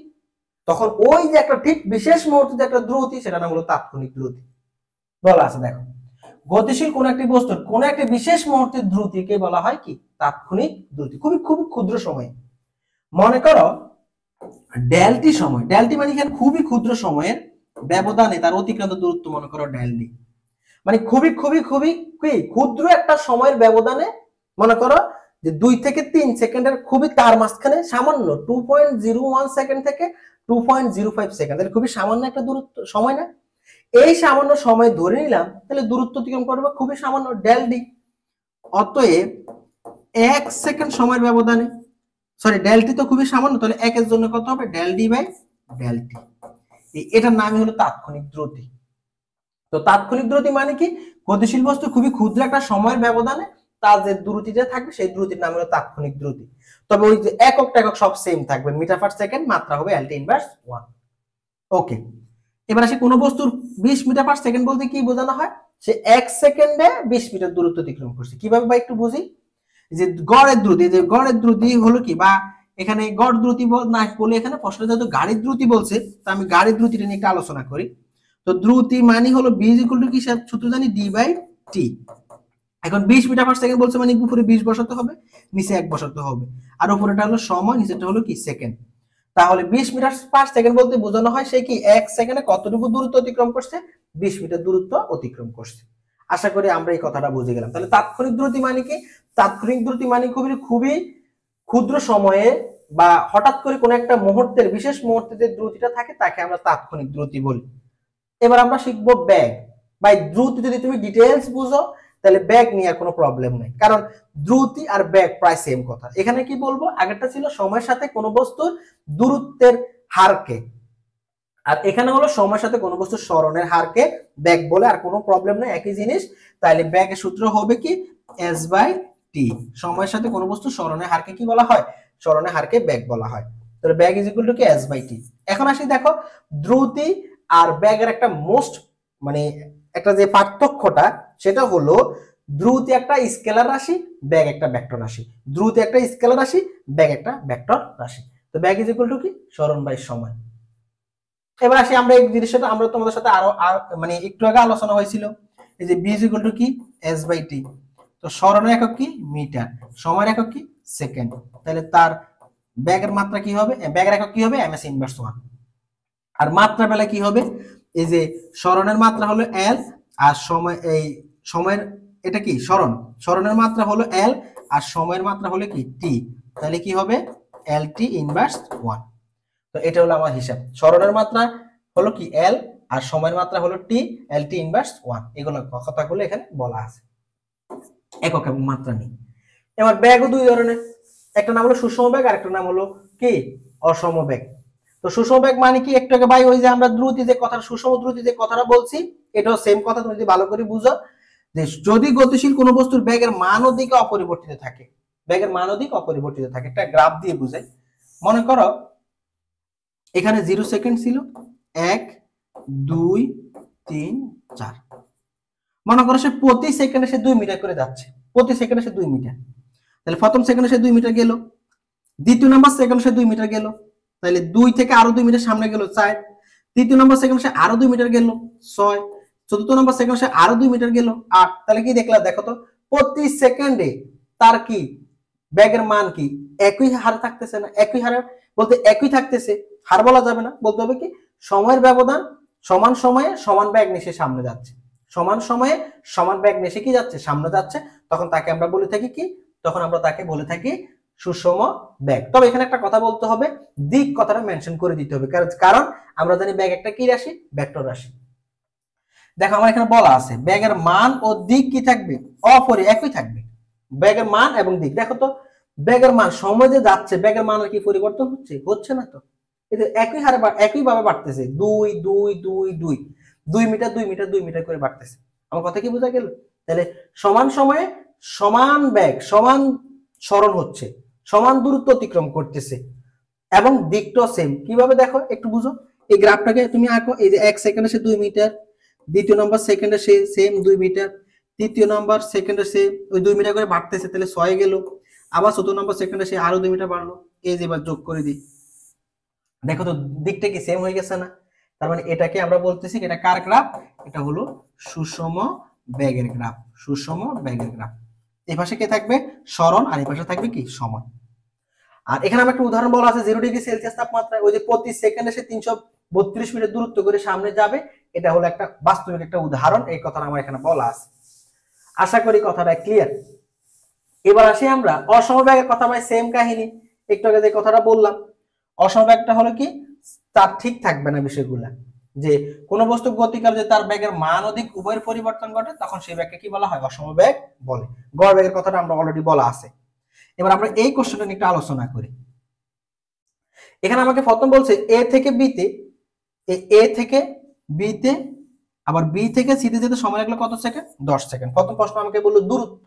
A: তখন ওই যে একটা ঠিক বিশেষ মুহূর্তে যে একটা দ্রুতি, সেটার নাম হলো তাৎক্ষণিক দ্রুতি বলা আছে। দেখো গতিশীল কোন একটি বস্তুর কোন একটি বিশেষ মুহূর্তের দ্রুতিকে বলা হয় কি? তাৎক্ষণিক দ্রুতি। খুবই খুবই ক্ষুদ্র সময়, মনে করো ডেলটি সময়, ডেলটি মানে এখানে খুবই ক্ষুদ্র সময়ের ব্যবধানে তার অতিক্রান্ত দূরত্ব মনে করো ডেলডি। মানে খুবই খুবই খুবই ক্ষুদ্র একটা সময়ের ব্যবধানে, মনে করো যে 2 থেকে 3 সেকেন্ডের খুবই তার মাঝখানে সামান্য 2.01 সেকেন্ড থেকে 2.05 সেকেন্ড, তাহলে খুবই সামান্য একটা দূরত্ব সময় না? এই সামান্য সময় ধরে নিলাম, তাহলে দূরত্ব অতিক্রম করবে খুবই সামান্য ডেল ডি। অতএব 1 সেকেন্ড সময়ের ব্যবধানে, সরি ডেলটি তো খুবই সামান্য, তাহলে 1 এর জন্য কত হবে? Del D by del T. এটার নামই হলো তাৎক্ষণিক দ্রুতি। তো তাৎক্ষণিক দ্রুতি মানে কি? গতিশীল বস্তু খুবই ক্ষুদ্র একটা সময়ের ব্যবধানে তার যে দ্রুতিটা থাকবে সেই দ্রুতির নাম হলো তাৎক্ষণিক দ্রুতি। তবে ওই যে একক সব সেম থাকবে, মিটার পার সেকেন্ড, মাত্রা হবে এলটি ইনভার্স 1। ওকে, এবার আসি কোন বস্তুর 20 মিটার পার সেকেন্ড বলতে কি বোঝানো হয়? সে 1 সেকেন্ডে 20 মিটার দূরত্ব অতিক্রম করছে। কিভাবে ভাই একটু বুঝি। যে গড়ের দ্রুতি, যে গড়ের দ্রুতি হলো কি, বা এখানে গড় দ্রুতি না বলে এখানে প্রশ্ন যেহেতু গাড়ির দ্রুতি বলছে, তো আমি গাড়ির দ্রুতিটা নিয়ে একটু আলোচনা করি। তো দ্রুতি মানে হলো b = কি সূত্র জানি? d/t। এখন 20 মিটার পার সেকেন্ড বলছে মানে উপরে 20 বসাতে হবে, নিচে 1 বসাতে হবে, আর উপরেটা হলো সময়, নিচেটা হলো কি সেকেন্ড। তাহলে 20 মিটার পার সেকেন্ড বলতে বোঝানো হয় সে কি 1 সেকেন্ডে কতটুকু দূরত্ব অতিক্রম করছে? 20 মিটার দূরত্ব অতিক্রম করছে। আশা করি আমরা এই কথাটা বুঝে গেলাম। তাহলে তাৎক্ষণিক দ্রুতি মানে কি? তাৎক্ষণিক দ্রুতি মানে খুবই ক্ষুদ্র সময়ে বা হঠাৎ করে কোন একটা মুহূর্তের, বিশেষ মুহূর্তে যে দ্রুতিটা থাকে তাকে আমরা তাৎক্ষণিক দ্রুতি বলি। এবার আমরা শিখবো ব্যাগ। ভাই দ্রুতি যদি তুমি ডিটেইলস বুঝো তাহলে ব্যাগ নিয়ে আর কোনো প্রবলেম নেই, কারণ দ্রুতি আর ব্যাগ প্রায় সেম কথা। এখানে কি বলবো, আগেরটা ছিল সময়ের সাথে কোনো বস্তুর দূরত্বের হারকে, আর এখানে হলো সময়ের সাথে কোনো বস্তুর সরণের হারকে ব্যাগ বলে, আর কোনো প্রবলেম নেই, একই জিনিস। তাহলে ব্যাগের সূত্র হবে কি? s/t। সময়ের সাথে কোনো বস্তু সরণের হারকে কি বলা হয়? সরণের হারকে ব্যাগ বলা হয়। তাহলে ব্যাগ = কি? s/t। এখন আসি দেখো দ্রুতি আর ব্যাগের একটা মানে একটা যে পার্থক্যটা, সেটা হলো দ্রুতি একটা স্কেলার রাশি, ব্যাগ একটা ভেক্টর রাশি। দ্রুতি একটা স্কেলার রাশি, ব্যাগ একটা ভেক্টর রাশি। তো ব্যাগ = কি? সরণ বাই সময়। এবার আসি আমরা এই জিনিসটা আমরা তোমাদের সাথে আরো মানে একটু আগে আলোচনা হয়েছিল, এই যে b = কি? s/t। তো তো সরণের একক কি মিটার, সময়ের একক কি সেকেন্ড, তাহলে তার ব্যাগের মাত্রা কি হবে, ব্যাগের একক কি হবে ms ইনভার্স 1। আর মাত্রা বেলা কি হবে, এই যে সরণের মাত্রা হলো l আর সময় এই সময়ের এটা কি সরণ, সরণের মাত্রা হলো l আর সময়ের মাত্রা হলো কি t, তাহলে কি হবে lt ইনভার্স 1। তো এটা হলো আমার হিসাব, সরণের মাত্রা হলো কি l আর সময়ের মাত্রা হলো t, lt ইনভার্স 1, এগুলো কথাগুলো এখানে বলা আছে একক এবং মাত্রা নিয়ে। এবার ব্যাগও দুই ধরনের, একটা নাম হলো সুষম ব্যাগ আর একটা নাম হলো কি অসম ব্যাগ। তো সুষম ব্যাগ মানে কি, একটু আগে ভাই ওই যে আমরা দ্রুতি যে কথা সুষম দ্রুতি যে কথাটা বলছি এটাও সেম কথা, তুমি যদি ভালো করে বুঝো যে যদি গতিশীল কোনো বস্তুর ব্যাগের মান ও দিক অপরিবর্তিত থাকে, ব্যাগের মান ও দিক অপরিবর্তিত থাকে, একটা গ্রাফ দিয়ে বুঝাই। মনে করো এখানে 0 সেকেন্ড ছিল, 1 2 3 4, মনে করো সে প্রতি সেকেন্ডে সে 2 মিটার করে যাচ্ছে, প্রতি সেকেন্ডে সে 2 মিটার, তাহলে প্রথম সেকেন্ডে সে 2 মিটার গেল, দ্বিতীয় নাম্বার সেকেন্ডে সে 2 মিটার গেল, তাহলে 2 থেকে আরো 2 মিটার সামনে গেল 4, তৃতীয় নাম্বার সেকেন্ডে সে আরো 2 মিটার গেল 6, চতুর্থ নাম্বার সেকেন্ডে সে আরো 2 মিটার গেল 8। তাহলে কি দেখলা, দেখো তো প্রতি সেকেন্ডে তার কি ব্যাগের মান কি একই হারে থাকতেছে না, একই হারে বলতে একই থাকতেছে, হার বলা যাবে না, বলতে হবে কি সময়ের ব্যবধান সমান সময়ে সমান ব্যাগ নিয়ে সে সামনে যাচ্ছে, সমান সময়ে সমান ব্যাগ নিয়ে সে কি যাচ্ছে সামনে যাচ্ছে, তখন তাকে আমরা বলে থাকি কি, তখন আমরা তাকে বলে থাকি সুষম ব্যাগ। তবে এখানে একটা কথা বলতে হবে, দিক কথাটা মেনশন করে দিতে হবে, কারণ আমরা জানি ব্যাগ একটা কি রাশি, ভেক্টর রাশি। দেখো আমার এখানে বলা আছে ব্যাগের মান ও দিক কি থাকবে, একই থাকবে, ব্যাগের মান এবং দিক। দেখো তো ব্যাগের মান সময় যে যাচ্ছে ব্যাগের মান কি পরিবর্তন হচ্ছে, হচ্ছে না তো, এই যে একই হারে একই ভাবে বাড়তেছে, 2 2 2 2 2 মিটার 2 মিটার 2 মিটার করে বাড়তেছে। আমার কথা কি বোঝা গেল? তাহলে সমান সময়ে সমান ব্যাগ সমান সরণ হচ্ছে, সমান দূরত্ব অতিক্রম করতেছে এবং দিকটাও সেম। কিভাবে দেখো একটু বুঝো, এই গ্রাফটাকে তুমি আঁকো, এই যে 1 সেকেন্ডে সে 2 মিটার, দ্বিতীয় নাম্বার সেকেন্ডে সে সেম 2 মিটার, তৃতীয় নাম্বার সেকেন্ডে সে ওই 2 মিটার করে বাড়তেছে, তাহলে 6 গেল, আবার চতুর্থ নাম্বার সেকেন্ডে সে আরো 2 মিটার বাড়লো, এই যে এবার যোগ করে দিই, দেখো তো দিকটা কি সেম হয়ে গেছে না? তার মানে এটাকে আমরা বলতেছি এটা কার গ্রাফ, এটা হলো সুষম বেগের গ্রাফ, সুষম বেগের গ্রাফ। এই পাশে কে থাকবে সরণ আর এই পাশে থাকবে কি সময়। আর এখানে আমার একটা উদাহরণ বলা আছে 0 ডিগ্রি সেলসিয়াস তাপমাত্রায় ওই যে প্রতি সেকেন্ডে সে 332 মিটার দূরত্ব করে সামনে যাবে, এটা হলো একটা বাস্তবিক একটা উদাহরণ, এই কথাটা আমার এখানে বলা আছে। আশা করি কথাটা ক্লিয়ার। এবার আসি আমরা অসমবেগের কথা, ভাই সেম কাহিনী, একটু আগে যে কথাটা বললাম, অসমবেগটা হলো কি তার ঠিক থাকবে না বিষয়গুলা, যে কোন বস্তু গতিকাল যে তার বেগের মান ও দিক উভয়ের পরিবর্তন ঘটে, তখন সেই বেগকে কি বলা হয় অসমবেগ বলে। গড় বেগের কথাটা আমরা অলরেডি বলা আছে। এবার আমরা এই কোশ্চেনটা নিয়ে একটু আলোচনা করি। এখানে আমাকে প্রথম বলছে এ থেকে বিতে, এ থেকে বিতে আবার বি থেকে সিতে যেতে সময় লাগলো কত সেকেন্ড, 10 সেকেন্ড। প্রথম প্রশ্ন আমাকে বললো দূরত্ব,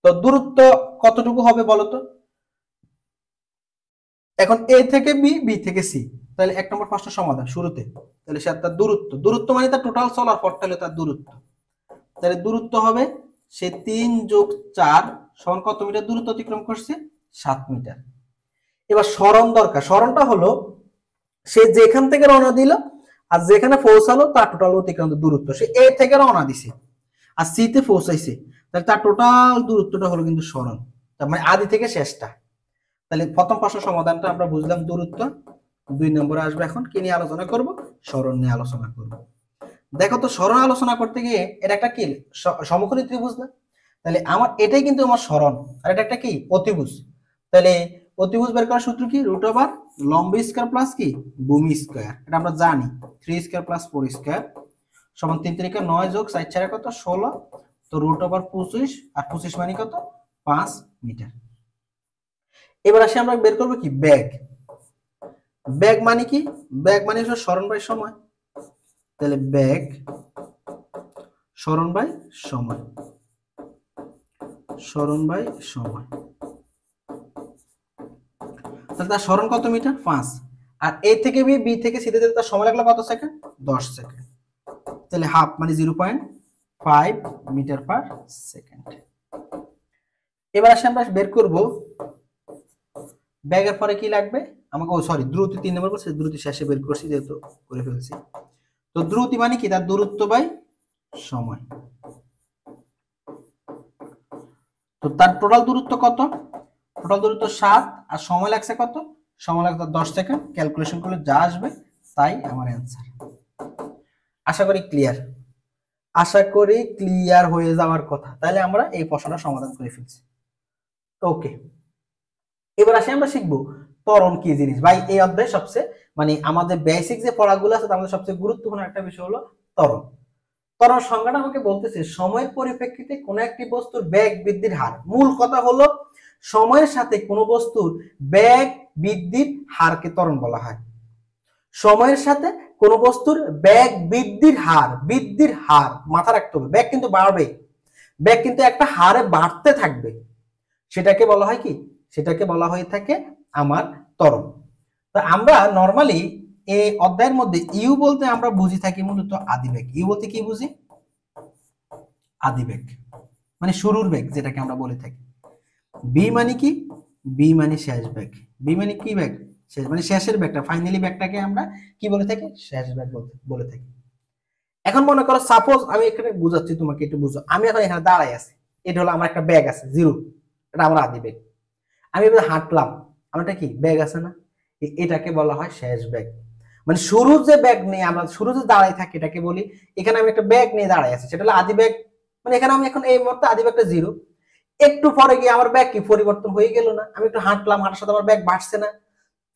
A: তো দূরত্ব কতটুকু হবে বলতো। এখন এ থেকে বি, বি থেকে সি, তাহলে 1 নম্বর প্রশ্ন সমাধান শুরুতে, তাহলে সে তার দূরত্ব, দূরত্ব মানে তার টোটাল চলার পথ, তাহলে তার দূরত্ব, তাহলে দূরত্ব হবে সে 3 + 4 সমান কত মিটার দূরত্ব অতিক্রম করছে, 7 মিটার। এবার সরণ দরকার, সরণটা হলো সে যেখান থেকে রওনা দিল আর যেখানে পৌঁছালো তার টোটাল অতিক্রান্ত দূরত্ব, সে এ থেকে রওনা দিছে আর সি তে পৌঁছাইছে, তাহলে তার টোটাল দূরত্বটা হলো কিন্তু সরণ, তার মানে আদি থেকে শেষটা। তাহলে প্রথম প্রশ্ন সমাধানটা আমরা বুঝলাম দূরত্ব। 2 নম্বরে আসবে এখন কি নিয়ে আলোচনা করব, সরণ নিয়ে আলোচনা করব। দেখো তো সরণ আলোচনা করতে গিয়ে এটা একটা কি সমকোণী ত্রিভুজ না, তাহলে আমার এটাই কিন্তু আমার সরণ, আর এটা একটা কি অতিভুজ। তাহলে অতিভুজ বের করার সূত্র কি, √ লম্ব স্কয়ার প্লাস কি ভূমি স্কয়ার, এটা আমরা জানি 3 স্কয়ার প্লাস 4 স্কয়ার সমান 3 3 9 যোগ 4 4 কত 16, তো √ 25 আর 25 মানে কত 5 মিটার। এবার আসি আমরা বের করব কি বেগ, বেগ মানে কি, বেগ মানে হলো সরণ বাই সময়, তাহলে বেগ সরণ বাই সময়, সরণ বাই সময়, তাহলে তার সরণ কত মিটার 5, আর এ থেকে বি, বি থেকে সি তে যেতে তার সময় লাগলো কত সেকেন্ড 10 সেকেন্ড, তাহলে হাফ মানে 0.5 মিটার পার সেকেন্ড। এবার আসি আমরা বের করব বেগের পরে কি লাগবে আমাকে, সরি দ্রুতি 3 নম্বর করছি, দ্রুতি শেষে বের করছি যেহেতু করে ফেলছি। তো দ্রুতি মানে কি তার দূরত্ব বাই সময়, তো তার টোটাল দূরত্ব কত? টোটাল দূরত্ব 7 আর সময় লাগছে কত? সময় লাগছে 10 সেকেন্ড। ক্যালকুলেশন করলে যা আসবে তাই আমার অ্যান্সার। আশা করি ক্লিয়ার। আশা করি ক্লিয়ার হয়ে যাওয়ার কথা। তাহলে আমরা এই প্রশ্নটা সমাধান করে ফেলছি। ওকে, এবার আসি আমরা শিখবো ত্বরণ কি জিনিস। ভাই এই অধ্যায়ে সবচেয়ে মানে আমাদের বেসিক যে পড়াগুলো আছে তার মধ্যে সবচেয়ে গুরুত্বপূর্ণ একটা বিষয় হলো ত্বরণ। ত্বরণ সংজ্ঞাটা আমাকে বলতেছে সময়ের পরিপ্রেক্ষিতে কোনো একটি বস্তুর বেগ বৃদ্ধির হার। মূল কথা হলো সময়ের সাথে কোনো বস্তুর বেগ বৃদ্ধির হারকে ত্বরণ বলা হয়। সময়ের সাথে কোন বস্তুর বেগ বৃদ্ধির হার, বৃদ্ধির হার মাথা রাখতে হবে। বেগ কিন্তু বাড়বে, বেগ কিন্তু একটা হারে বাড়তে থাকবে, সেটাকে বলা হয় কি? সেটাকে বলা হয়ে থাকে আমার ত্বরণ। তো আমরা নরমালি এই অধ্যায়ের মধ্যে ইউ বলতে আমরা বুঝি থাকি মূলত আদিবেগ। ইউ বলতে কি বুঝি? আদিবেগ মানে শুরুর বেগ, যেটাকে আমরা বলে থাকি। বি মানে কি? বি মানে শেষ বেগ। বি মানে কি বেগ? শেষ মানে শেষের বেগটা, ফাইনালি বেগটাকে আমরা কি বলে থাকি? শেষ বেগ বলে থাকি। এখন মনে করো সাপোজ আমি এখানে বুঝাচ্ছি তোমাকে, একটু বুঝো। আমি এখন এখানে দাঁড়াই আছি, এটা হলো আমার একটা ব্যাগ আছে 0, এটা আমার আদি বেগ। আমি এবার হাঁটলাম, আমার এটা কি ব্যাগ আছে না? এটাকে বলা হয় শেষ ব্যাগ। মানে শুরু যে ব্যাগ নিয়ে আমরা শুরু যে দাঁড়াই থাকি এটাকে বলি, এখানে আমি একটা ব্যাগ নিয়ে দাঁড়াই আছি, সেটা হলো আদি ব্যাগ। মানে এখানে আমি এখন এই মুহূর্তে আদি ব্যাগটা 0, একটু পরে গিয়ে আমার ব্যাগ কি পরিবর্তন হয়ে গেল না? আমি একটু হাঁটলাম, হাঁটার সাথে আমার ব্যাগ বাড়ছে না?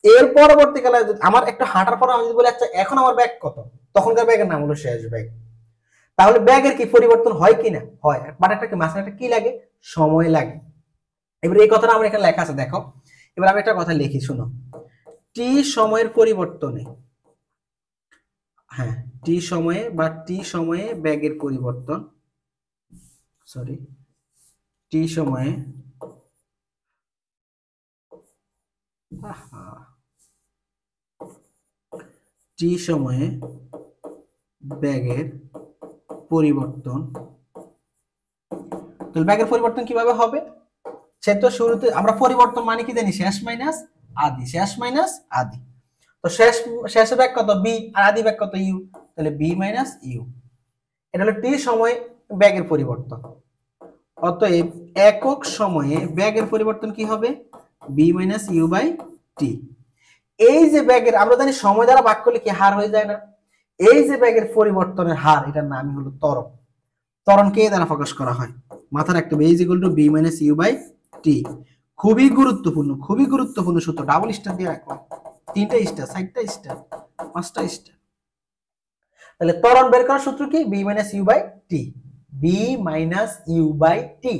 A: এর পরবর্তীকালে আমার একটু হাঁটার পর আমি যদি বলি আচ্ছা এখন আমার ব্যাগ কত, তখনকার ব্যাগের নাম হলো শেষ ব্যাগ। তাহলে ব্যাগের কি পরিবর্তন হয় কি না? হয়। বাট একটা মাঝখানে একটা কি লাগে? সময় লাগে। এবার এই কথাটা আমার এখানে লেখা আছে, দেখো। এবার আমি একটা কথা লিখি, শুনো। টি সময়ের পরিবর্তনে, হ্যাঁ, টি সময়ে বা টি সময়ে ব্যাগের পরিবর্তন, সরি, টি সময়ে টি সময়ে ব্যাগের পরিবর্তন। তাহলে ব্যাগের পরিবর্তন কিভাবে হবে? সে তো শুরুতে আমরা পরিবর্তন মানে কি জানি? শেষ মাইনাস আদি, শেষ মাইনাস আদি। তো শেষ ব্যাগ কত? বি, আর আদি ব্যাগ কত? ইউ। তাহলে বি মাইনাস ইউ, এটা হলো টি সময় ব্যাগের পরিবর্তন। অতএব একক সময়ে ব্যাগের পরিবর্তন কি হবে? বি মাইনাস ইউ বাই টি। এই যে ব্যাগের, আমরা জানি সময় দ্বারা ভাগ করলে কি হার হয়ে যায় না? এই যে ব্যাগের পরিবর্তনের হার, এটার নামই হলো ত্বরণ। ত্বরণকে এই দ্বারা প্রকাশ করা হয়। মাথা রাখতে হবে, is equal to v minus you by t. খুবই গুরুত্বপূর্ণ, খুবই গুরুত্বপূর্ণ সূত্র। ডাবল স্টার দিয়ে রাখলাম, 3টা স্টার, 4টা স্টার, 5টা স্টার। তাহলে ত্বরণ বের করার সূত্র কি? V minus you by T. V minus you by T.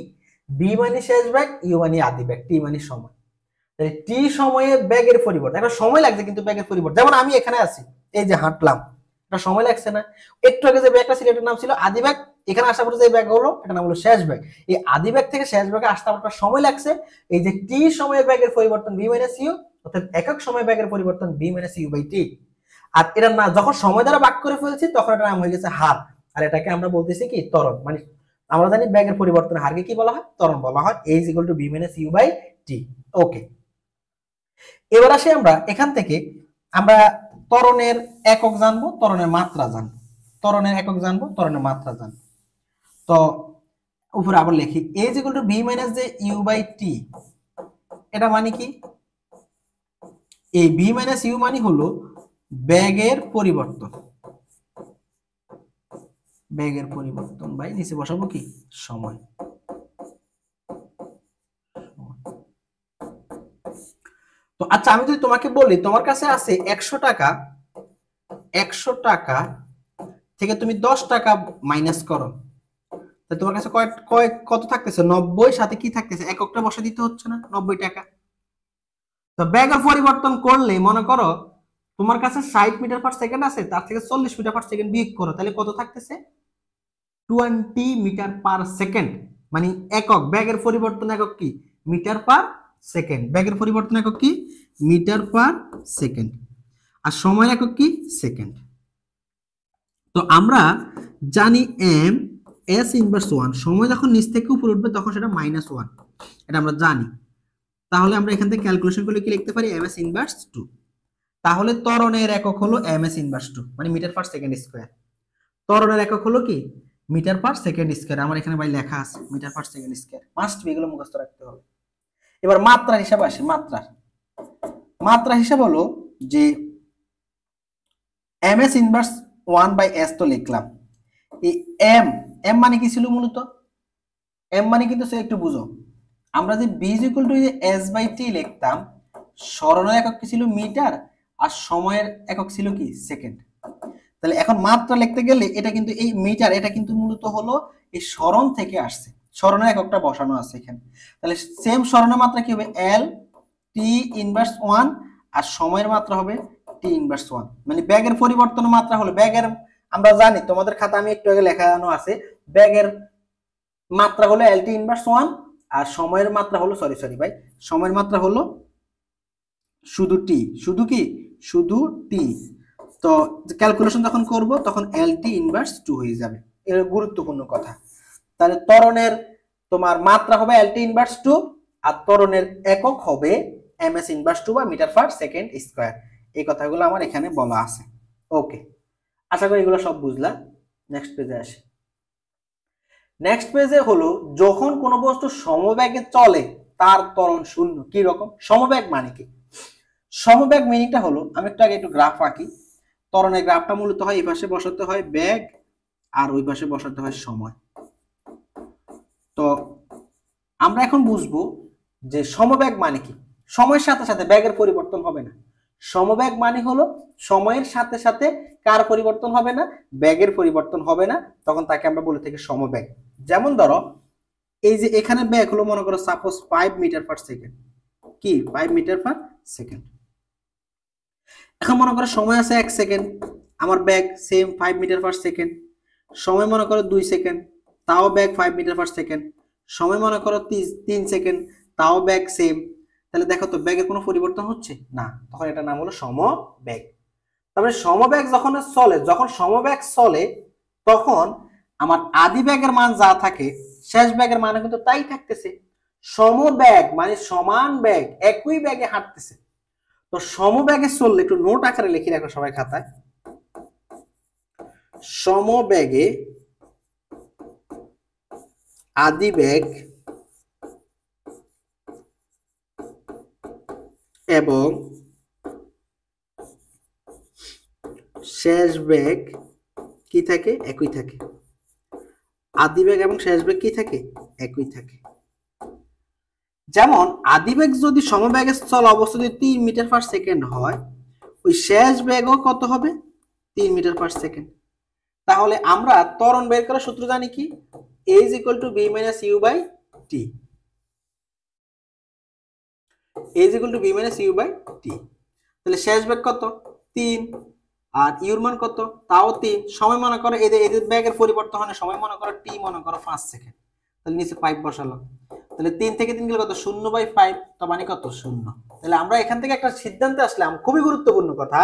A: V মানে শেষ ব্যাগ, ইউ মানে আদি ব্যাগ, টি মানে সময়। তাহলে টি সময়ে ব্যাগের পরিবর্তন, একটা সময় লাগছে কিন্তু ব্যাগের পরিবর্তন। যেমন আমি এখানে আছি, এই যে হাঁটলাম, এটা সময় লাগছে না? একটু আগে যে ব্যাগটা ছিল এটার নাম ছিল আদি ব্যাগ, এখানে আসার পরে যে ব্যাগ হলো এটা নাম হলো শেষ ব্যাগ। এই আদি ব্যাগ থেকে শেষ ব্যাগে আসতে আমার সময় লাগছে। এই যে টি সময়ে ব্যাগের পরিবর্তন বি মাইনাস ইউ, অর্থাৎ একক সময় ব্যাগের পরিবর্তন বি মাইনাস ইউ বাই টি। আর এটার নাম যখন সময় দ্বারা ভাগ করে ফেলছি তখন এটার নাম হয়ে গেছে হার। আর এটাকে আমরা বলতেছি কি? ত্বরণ। মানে আমরা জানি ব্যাগের পরিবর্তন হারকে কি বলা হয়? ত্বরণ বলা হয়। a is equal to b minus u by t। ওকে, এবার আসি আমরা এখান থেকে আমরা ত্বরণের একক জানবো, ত্বরণের মাত্রা জানবো। ত্বরণের একক জানবো, ত্বরণের মাত্রা জানবো। তো উপরে আবার লিখি a is equal to b minus যে u by t, এটা মানে কি? এই b minus u মানে হলো ব্যাগের পরিবর্তন। ব্যাগের পরিবর্তন বাই নিচে বসাবো কি? সময়। তো আচ্ছা, আমি যদি তোমাকে বলি তোমার কাছে আছে 100 টাকা, 100 টাকা থেকে তুমি 10 টাকা মাইনাস করো, তো তোমার কাছে কত থাকতেছে? 90, সাথে কি থাকতেছে? এককটা বসা দিতে হচ্ছে না? 90 টাকা। তো ব্যাগের পরিবর্তন করলে মনে করো তোমার কাছে 60 মিটার পার সেকেন্ড আছে, তার থেকে 40 মিটার পার সেকেন্ড বিয়োগ করো, তাহলে কত থাকতেছে? 20 মিটার পার সেকেন্ড। মানে একক ব্যাগের পরিবর্তন একক কি? Metre per second. ব্যাগের পরিবর্তন একক কি? Metre per second. আর সময় একক কি? সেকেন্ড। তো আমরা জানি এম এস ইনভার্স 1, সময় যখন নিচ থেকে উপরে উঠবে তখন সেটা -1, এটা আমরা জানি। তাহলে আমরা এখান থেকে ক্যালকুলেশন করলে কি লিখতে পারি? M S inverse 2। তাহলে ত্বরণের একক হলো এম এস ইনভার্স 2, মানে মিটার পার সেকেন্ড স্কয়ার। ত্বরণের একক হলো কি? মিটার পার সেকেন্ড স্কয়ার, আমার এখানে ভাই লেখা আছে metre per second square, must be, এগুলো মুখস্থ রাখতে হবে। এবার মাত্রার হিসাব আসে, মাত্রা হিসাব হলো যে এম এস ইনভার্স 1/s তো লিখলাম, এই এম এম মানে কি ছিল মূলত, এম মানে কিন্তু সে একটু বুঝো, আমরা যে B is equal two s/t লিখতাম, সরণের একক কি ছিল মিটার, আর সময়ের একক ছিল কি সেকেন্ড। তাহলে এখন মাত্রা লিখতে গেলে এটা কিন্তু এই মিটার, এটা কিন্তু মূলত হলো এই সরণ থেকে আসছে, সরণের এককটা বসানো আছে এখানে। তাহলে সেম সরণের মাত্রা কি হবে, এল টি ইনভার্স 1, আর সময়ের মাত্রা হবে টি ইনভার্স 1। মানে ব্যাগের পরিবর্তনের মাত্রা হলো, ব্যাগের আমরা জানি তোমাদের খাতা আমি একটু আগে লেখানো আছে, ব্যাগের মাত্রা হলো এল টি ইনভার্স 1, আর সময়ের মাত্রা হলো সরি ভাই, সময়ের মাত্রা হলো শুধু টি, শুধু কি, শুধু টি। তো ক্যালকুলেশন যখন করব তখন এলটি ইনভার্স 2 হয়ে যাবে, এর গুরুত্বপূর্ণ কথা। তাহলে ত্বরণের তোমার মাত্রা হবে এলটি ইনভার্স 2, আর ত্বরণের একক হবে এমএস ইনভার্স 2 বা মিটার পার সেকেন্ড স্কয়ার। এই কথাগুলো আমার এখানে বলা আছে। ওকে, আশা করি এগুলো সব বুঝলা। নেক্সট পেজে আসি। নেক্সট পেজে হলো যখন কোনো বস্তু সমবেগে চলে তার ত্বরণ শূন্য। কি রকম সমবেগ মানে কি, সমবেগ মিনিংটা হলো, আমি একটু আগে একটু গ্রাফ আঁকি। ত্বরণের গ্রাফটা মূলত হয় এই পাশে বসাতে হয় বেগ, আর ওই পাশে বসাতে হয় সময়। তো আমরা এখন বুঝবো যে সমবেগ মানে কি। সময়ের সাথে সাথে বেগের পরিবর্তন হবে না। সমবেগ মানে হলো সময়ের সাথে সাথে কার পরিবর্তন হবে না, বেগের পরিবর্তন হবে না, তখন তাকে আমরা বলে থাকি সমবেগ। যেমন ধরো এই যে এখানে বেগ হলো মনে করো সাপোজ 5 মিটার পার সেকেন্ড, কি 5 মিটার পার সেকেন্ড। এখন মনে করো সময় আছে 1 সেকেন্ড, আমার বেগ সেম 5 মিটার পার সেকেন্ড। সময় মনে করো 2 সেকেন্ড, তাও বেগ 5 মিটার পার সেকেন্ড। সময় মনে করো 3 সেকেন্ড, তাও বেগ সেম। তাহলে দেখো তো বেগের কোনো পরিবর্তন হচ্ছে না, তখন এটা নাম হলো সমবেগ। তারপরে সমবেগ যখন চলে, যখন সমবেগ চলে তখন আমার আদি বেগের মান যা থাকে শেষ বেগের মান কিন্তু তাই থাকতেছে। সমবেগ মানে সমান বেগ, একই বেগে হাঁটতেছে। তো সমবেগে চললে, একটু নোট আকারে লিখে রাখো সবাই খাতায়, সমবেগে আদি বেগ এবং শেষ বেগ কি থাকে, একই থাকে। আদি বেগ এবং শেষ বেগ কি থাকে, একই থাকে। যেমন আদি বেগ যদি সমবেগে চলা অবস্থা যদি 3 মিটার পার সেকেন্ড হয়, ওই শেষ বেগও কত হবে, 3 মিটার পার সেকেন্ড। তাহলে আমরা ত্বরণ বের করার সূত্র জানি কি, a is equal to b minus u by t, a is equal to b minus u by t। তাহলে শেষ বেগ কত 3, আর ইউর মান কত, তাও 3। সময় মনে করো এদের বেগের পরিবর্তন হয় না, সময় মনে করো t মনে করো 5 সেকেন্ড। তাহলে নিচে 5 বসালাম, তাহলে 3 থেকে 3 গেলে কত, 0/5, তো মানে কত 0। তাহলে আমরা এখান থেকে একটা সিদ্ধান্তে আসলাম, খুবই গুরুত্বপূর্ণ কথা,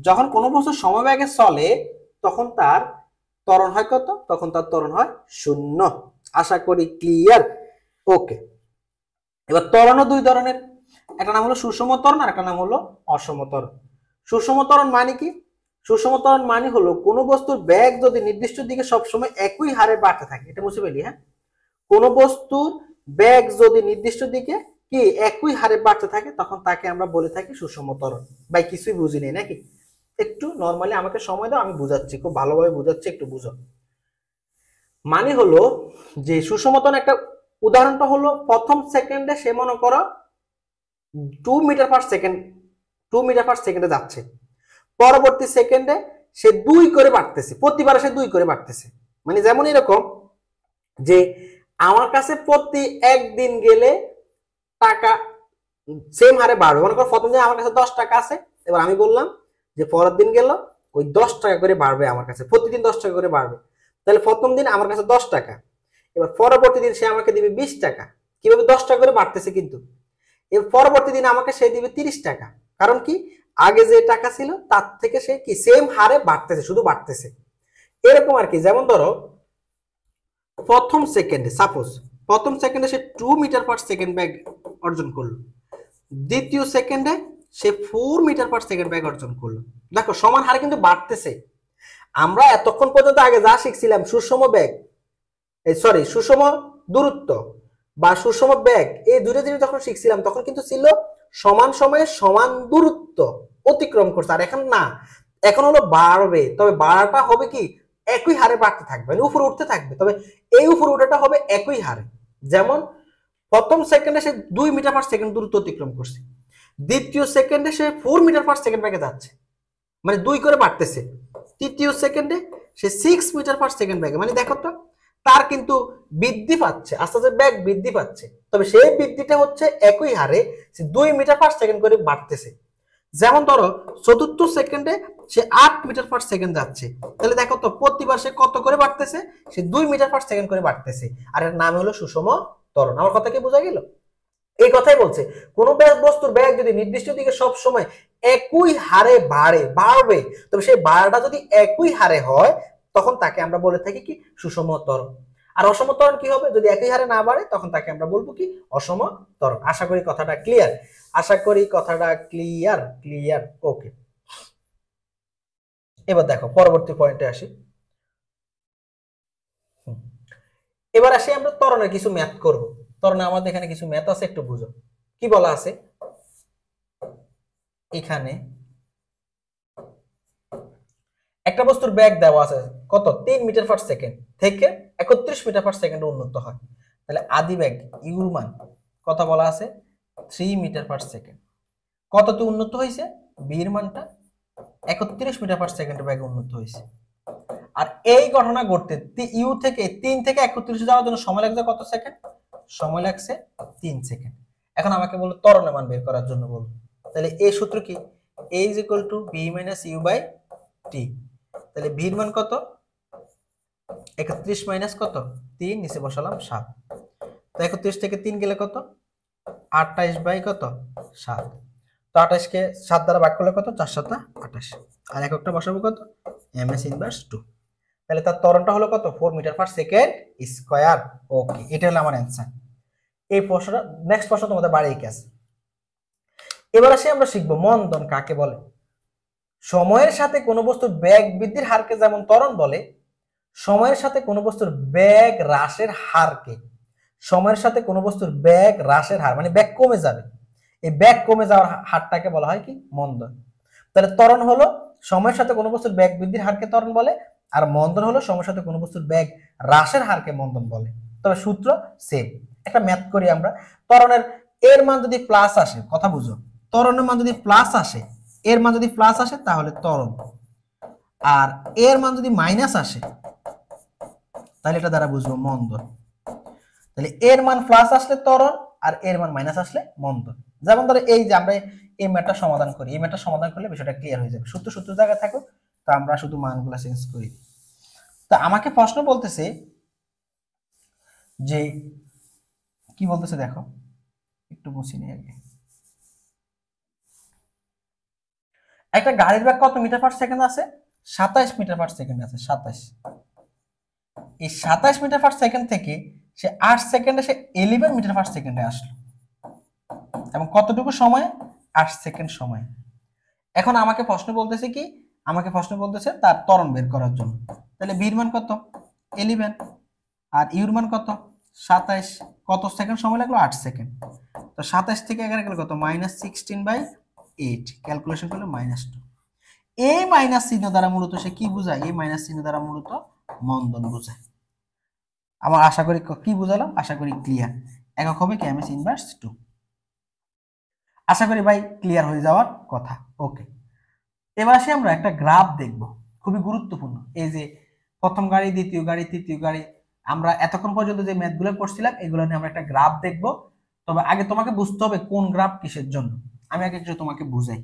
A: যখন কোনো বস্তু সমবেগে চলে তখন তার ত্বরণ হয় কত, তখন তার ত্বরণ হয় 0। আশা করি ক্লিয়ার। ওকে, এবার ত্বরণও দুই ধরনের, একটা নাম হলো সুষম ত্বরণ আর একটা নাম হলো অসম ত্বরণ। সুষম ত্বরণ মানে কি, সুষম ত্বরণ মানে হলো কোনো বস্তুর বেগ যদি নির্দিষ্ট দিকে সবসময় একই হারে বাড়তে থাকে, এটা মুছে ফেলি। হ্যাঁ, কোনো বস্তুর বেগ যদি নির্দিষ্ট দিকে কি একই হারে বাড়তে থাকে তখন তাকে আমরা বলে থাকি সুষম ত্বরণ। ভাই কিছুই বুঝি নেই নাকি, একটু নরমালি আমাকে সময় দাও, আমি বুঝাচ্ছি, খুব ভালোভাবে বুঝাচ্ছি, একটু বুঝো। মানে হলো যে সুষম ত্বরণ একটা উদাহরণটা হলো প্রথম সেকেন্ডে সে মনে করো 2 মিটার পার সেকেন্ডে যাচ্ছে, পরবর্তী সেকেন্ডে সে 2 করে বাড়তেছে, প্রতিবার সে 2 করে বাড়তেছে। মানে যেমন এরকম যে আমার কাছে প্রতি একদিন গেলে টাকা সেম হারে বাড়বে। মনে করো প্রথম দিন আমার কাছে 10 টাকা আছে, এবার আমি বললাম যে পরের দিন গেল ওই 10 টাকা করে বাড়বে, আমার কাছে প্রতিদিন 10 টাকা করে বাড়বে। তাহলে প্রথম দিন আমার কাছে 10 টাকা, এবার পরবর্তী দিন সে আমাকে দিবে 20 টাকা। কিভাবে 10 টাকা করে বাড়তেছে, কিন্তু এর পরবর্তী দিন আমাকে সে দিবে 30 টাকা। কারণ কি, আগে যে টাকা ছিল তার থেকে সে কি সেম হারে বাড়তেছে, শুধু বাড়তেছে। এরকম আর কি। যেমন ধরো প্রথম সেকেন্ডে, সাপোজ প্রথম সেকেন্ডে সে 2 মিটার পার সেকেন্ড বেগ অর্জন করলো, দ্বিতীয় সেকেন্ডে সে 4 মিটার পার সেকেন্ড বেগ অর্জন করলো। দেখো সমান হারে কিন্তু বাড়তেছে। আমরা এতক্ষণ পর্যন্ত আগে যা শিখছিলাম সুষম বেগ, সরি সুষম দূরত্ব বা সুষম বেগ, এই দুটো জিনিস যখন শিখছিলাম তখন কিন্তু ছিল সমান সময়ে সমান দূরত্ব অতিক্রম করছে। আর এখন না, এখন হলো বাড়বে, তবে বাড়াটা হবে কি একই হারে বাড়তে থাকবে, মানে উপরে উঠতে থাকবে, তবে এই উপরে উঠাটা হবে একই হারে। যেমন প্রথম সেকেন্ডে সে 2 মিটার পার সেকেন্ড দূরত্ব অতিক্রম করছে, দ্বিতীয় সেকেন্ডে সে 4 মিটার পার সেকেন্ড বেগে যাচ্ছে, মানে 2 করে বাড়তেছে, তৃতীয় সেকেন্ডে সে 6 মিটার পার সেকেন্ড বেগে, মানে দেখো তো তার কিন্তু বৃদ্ধি পাচ্ছে, আস্তে আস্তে বেগ বৃদ্ধি পাচ্ছে, তবে সেই বৃদ্ধিটা হচ্ছে একই হারে, সে 2 মিটার পার সেকেন্ড করে বাড়তেছে। যেমন ধরো চতুর্থ সেকেন্ডে সে 8 মিটার পার সেকেন্ড যাচ্ছে, তাহলে দেখো তো প্রতিবার সে কত করে বাড়তেছে, সে 2 মিটার পার সেকেন্ড করে বাড়তেছে, আর এর নাম হলো সুষম ত্বরণ। আমার কথা কি বোঝা গেল? এই কথাই বলছে, কোন বস্তুর বেগ যদি নির্দিষ্ট দিকে সব সময় একই হারে বাড়বে, তবে সেই বাড়াটা যদি একই হারে হয় তখন তাকে আমরা বলে থাকি কি সুষম ত্বরণ। আর অসম ত্বরণ কি হবে? যদি একই হারে না বাড়ে তখন তাকে আমরা বলবো কি অসম ত্বরণ। আশা করি কথাটা ক্লিয়ার, আশা করি কথাটা ক্লিয়ার। ওকে, এবার দেখো পরবর্তী পয়েন্টে আসি। এবার আসি আমরা ত্বরণের কিছু ম্যাথ করব। ত্বরণে আমাদের এখানে কিছু ম্যাথ আছে, একটু বুঝো কি বলা আছে। এখানে একটা বস্তুর বেগ দেওয়া আছে কত, 3 মিটার পার সেকেন্ড থেকে 31 মিটার পার সেকেন্ড উন্নত হয়, তাহলে আদি বেগ ইউর মান কত বলা আছে 3 মিটার পার সেকেন্ড, কততে উন্নত হয়েছে, বির মানটা 31 মিটার পার সেকেন্ড বেগে উন্নত হয়েছে। আর এই ঘটনা ঘটতে ইউ থেকে 3 থেকে 31 যাওয়ার জন্য সময় লাগছে কত সেকেন্ড, সময় লাগছে 3 সেকেন্ড। এখন আমাকে বলো ত্বরণের মান বের করার জন্য বলো, তাহলে এই সূত্র কি, a is equal to b minus u by t, তাহলে v এর মান কত 31 মাইনাস কত 3, নিচে বসালাম 7, তো 31 থেকে 3 গেলে কত 28 বাই কত 7, তো 28 কে 7 দ্বারা ভাগ করলে কত 4 7 28, আর এককটা বসাবো কত ms ইনভার্স 2, তাহলে তার ত্বরণটা হলো কত 4 মিটার পার সেকেন্ড স্কয়ার। ওকে, এটা হলো আমার অ্যানসার। এই প্রশ্নটা, নেক্সট প্রশ্ন তোমাদের বাড়ি কি আছে। এবার আসি আমরা শিখবো মন্দন কাকে বলে। সময়ের সাথে কোনো বস্তুর বেগ বৃদ্ধির হারকে যেমন ত্বরণ বলে, সময়ের সাথে কোনো বস্তুর বেগ হ্রাসের হারকে, সময়ের সাথে কোনো বস্তুর বেগ হ্রাসের হার মানে বেগ কমে যাবে, এই বেগ কমে যাওয়ার হারটাকে বলা হয় কি মন্দন। তাহলে ত্বরণ হলো সময়ের সাথে কোনো বস্তুর বেগ বৃদ্ধির হারকে ত্বরণ বলে, আর মন্দন হলো সময়ের সাথে কোনো বস্তুর বেগ হ্রাসের হারকে মন্দন বলে। তবে সূত্র সেম। একটা ম্যাথ করি আমরা। ত্বরণের এর মান যদি প্লাস আসে, কথা বুঝো, ত্বরণের মান যদি প্লাস আসে, এর মান যদি প্লাস আসে তাহলে ত্বরণ, আর এর মান যদি মাইনাস আসে তাহলে এটা দ্বারা বুঝবো মন্দন। তাহলে এর মান প্লাস আসলে ত্বরণ আর এর মান মাইনাস আসলে মন্দন। যেমন ধরো এই যে আমরা এই ম্যাথটা সমাধান করি, এই ম্যাথটা সমাধান করলে বিষয়টা ক্লিয়ার হয়ে যাবে। সূত্র জায়গায় থাকুক, তো আমরা শুধু মানগুলা চেঞ্জ করি। তো আমাকে প্রশ্ন বলতেছে যে কি বলতেছে দেখো, একটু মুছি নিই আগে। একটা গাড়ির বেগ কত মিটার পার সেকেন্ড আছে, 27 মিটার পার সেকেন্ড আছে, 27। এই 27 মিটার পার সেকেন্ড থেকে সে 8 সেকেন্ডে সে 11 মিটার পার সেকেন্ডে আসলো, এবং কতটুকু সময় 8 সেকেন্ড সময়। এখন আমাকে প্রশ্ন বলতেছে কি, আমাকে প্রশ্ন বলতেছে তার ত্বরণ বের করার জন্য। তাহলে ভির মান কত 11 আর ইউর মান কত 27, কত সেকেন্ড সময় লাগলো 8 সেকেন্ড। তো 27 থেকে 11 গেলে কত -16/8, ক্যালকুলেশন করলে -2। এই মাইনাস চিহ্ন দ্বারা মূলত সে কি বোঝায়, এই মাইনাস চিহ্ন দ্বারা মূলত মন্দন বোঝায়। আমার আশা করি কি বুঝালাম, আশা করি ক্লিয়ার। একক হবে ms ইনভার্স 2। আশা করি ভাই ক্লিয়ার হয়ে যাওয়ার কথা। ওকে, এবার আসি আমরা একটা গ্রাফ দেখব, খুবই গুরুত্বপূর্ণ। এই যে প্রথম গাড়ি, দ্বিতীয় গাড়ি, তৃতীয় গাড়ি, আমরা এতক্ষণ পর্যন্ত যে ম্যাথগুলো করছিলাম এগুলো নিয়ে আমরা একটা গ্রাফ দেখব। তবে আগে তোমাকে বুঝতে হবে কোন গ্রাফ কিসের জন্য। আমি আগে একটু তোমাকে বুঝাই।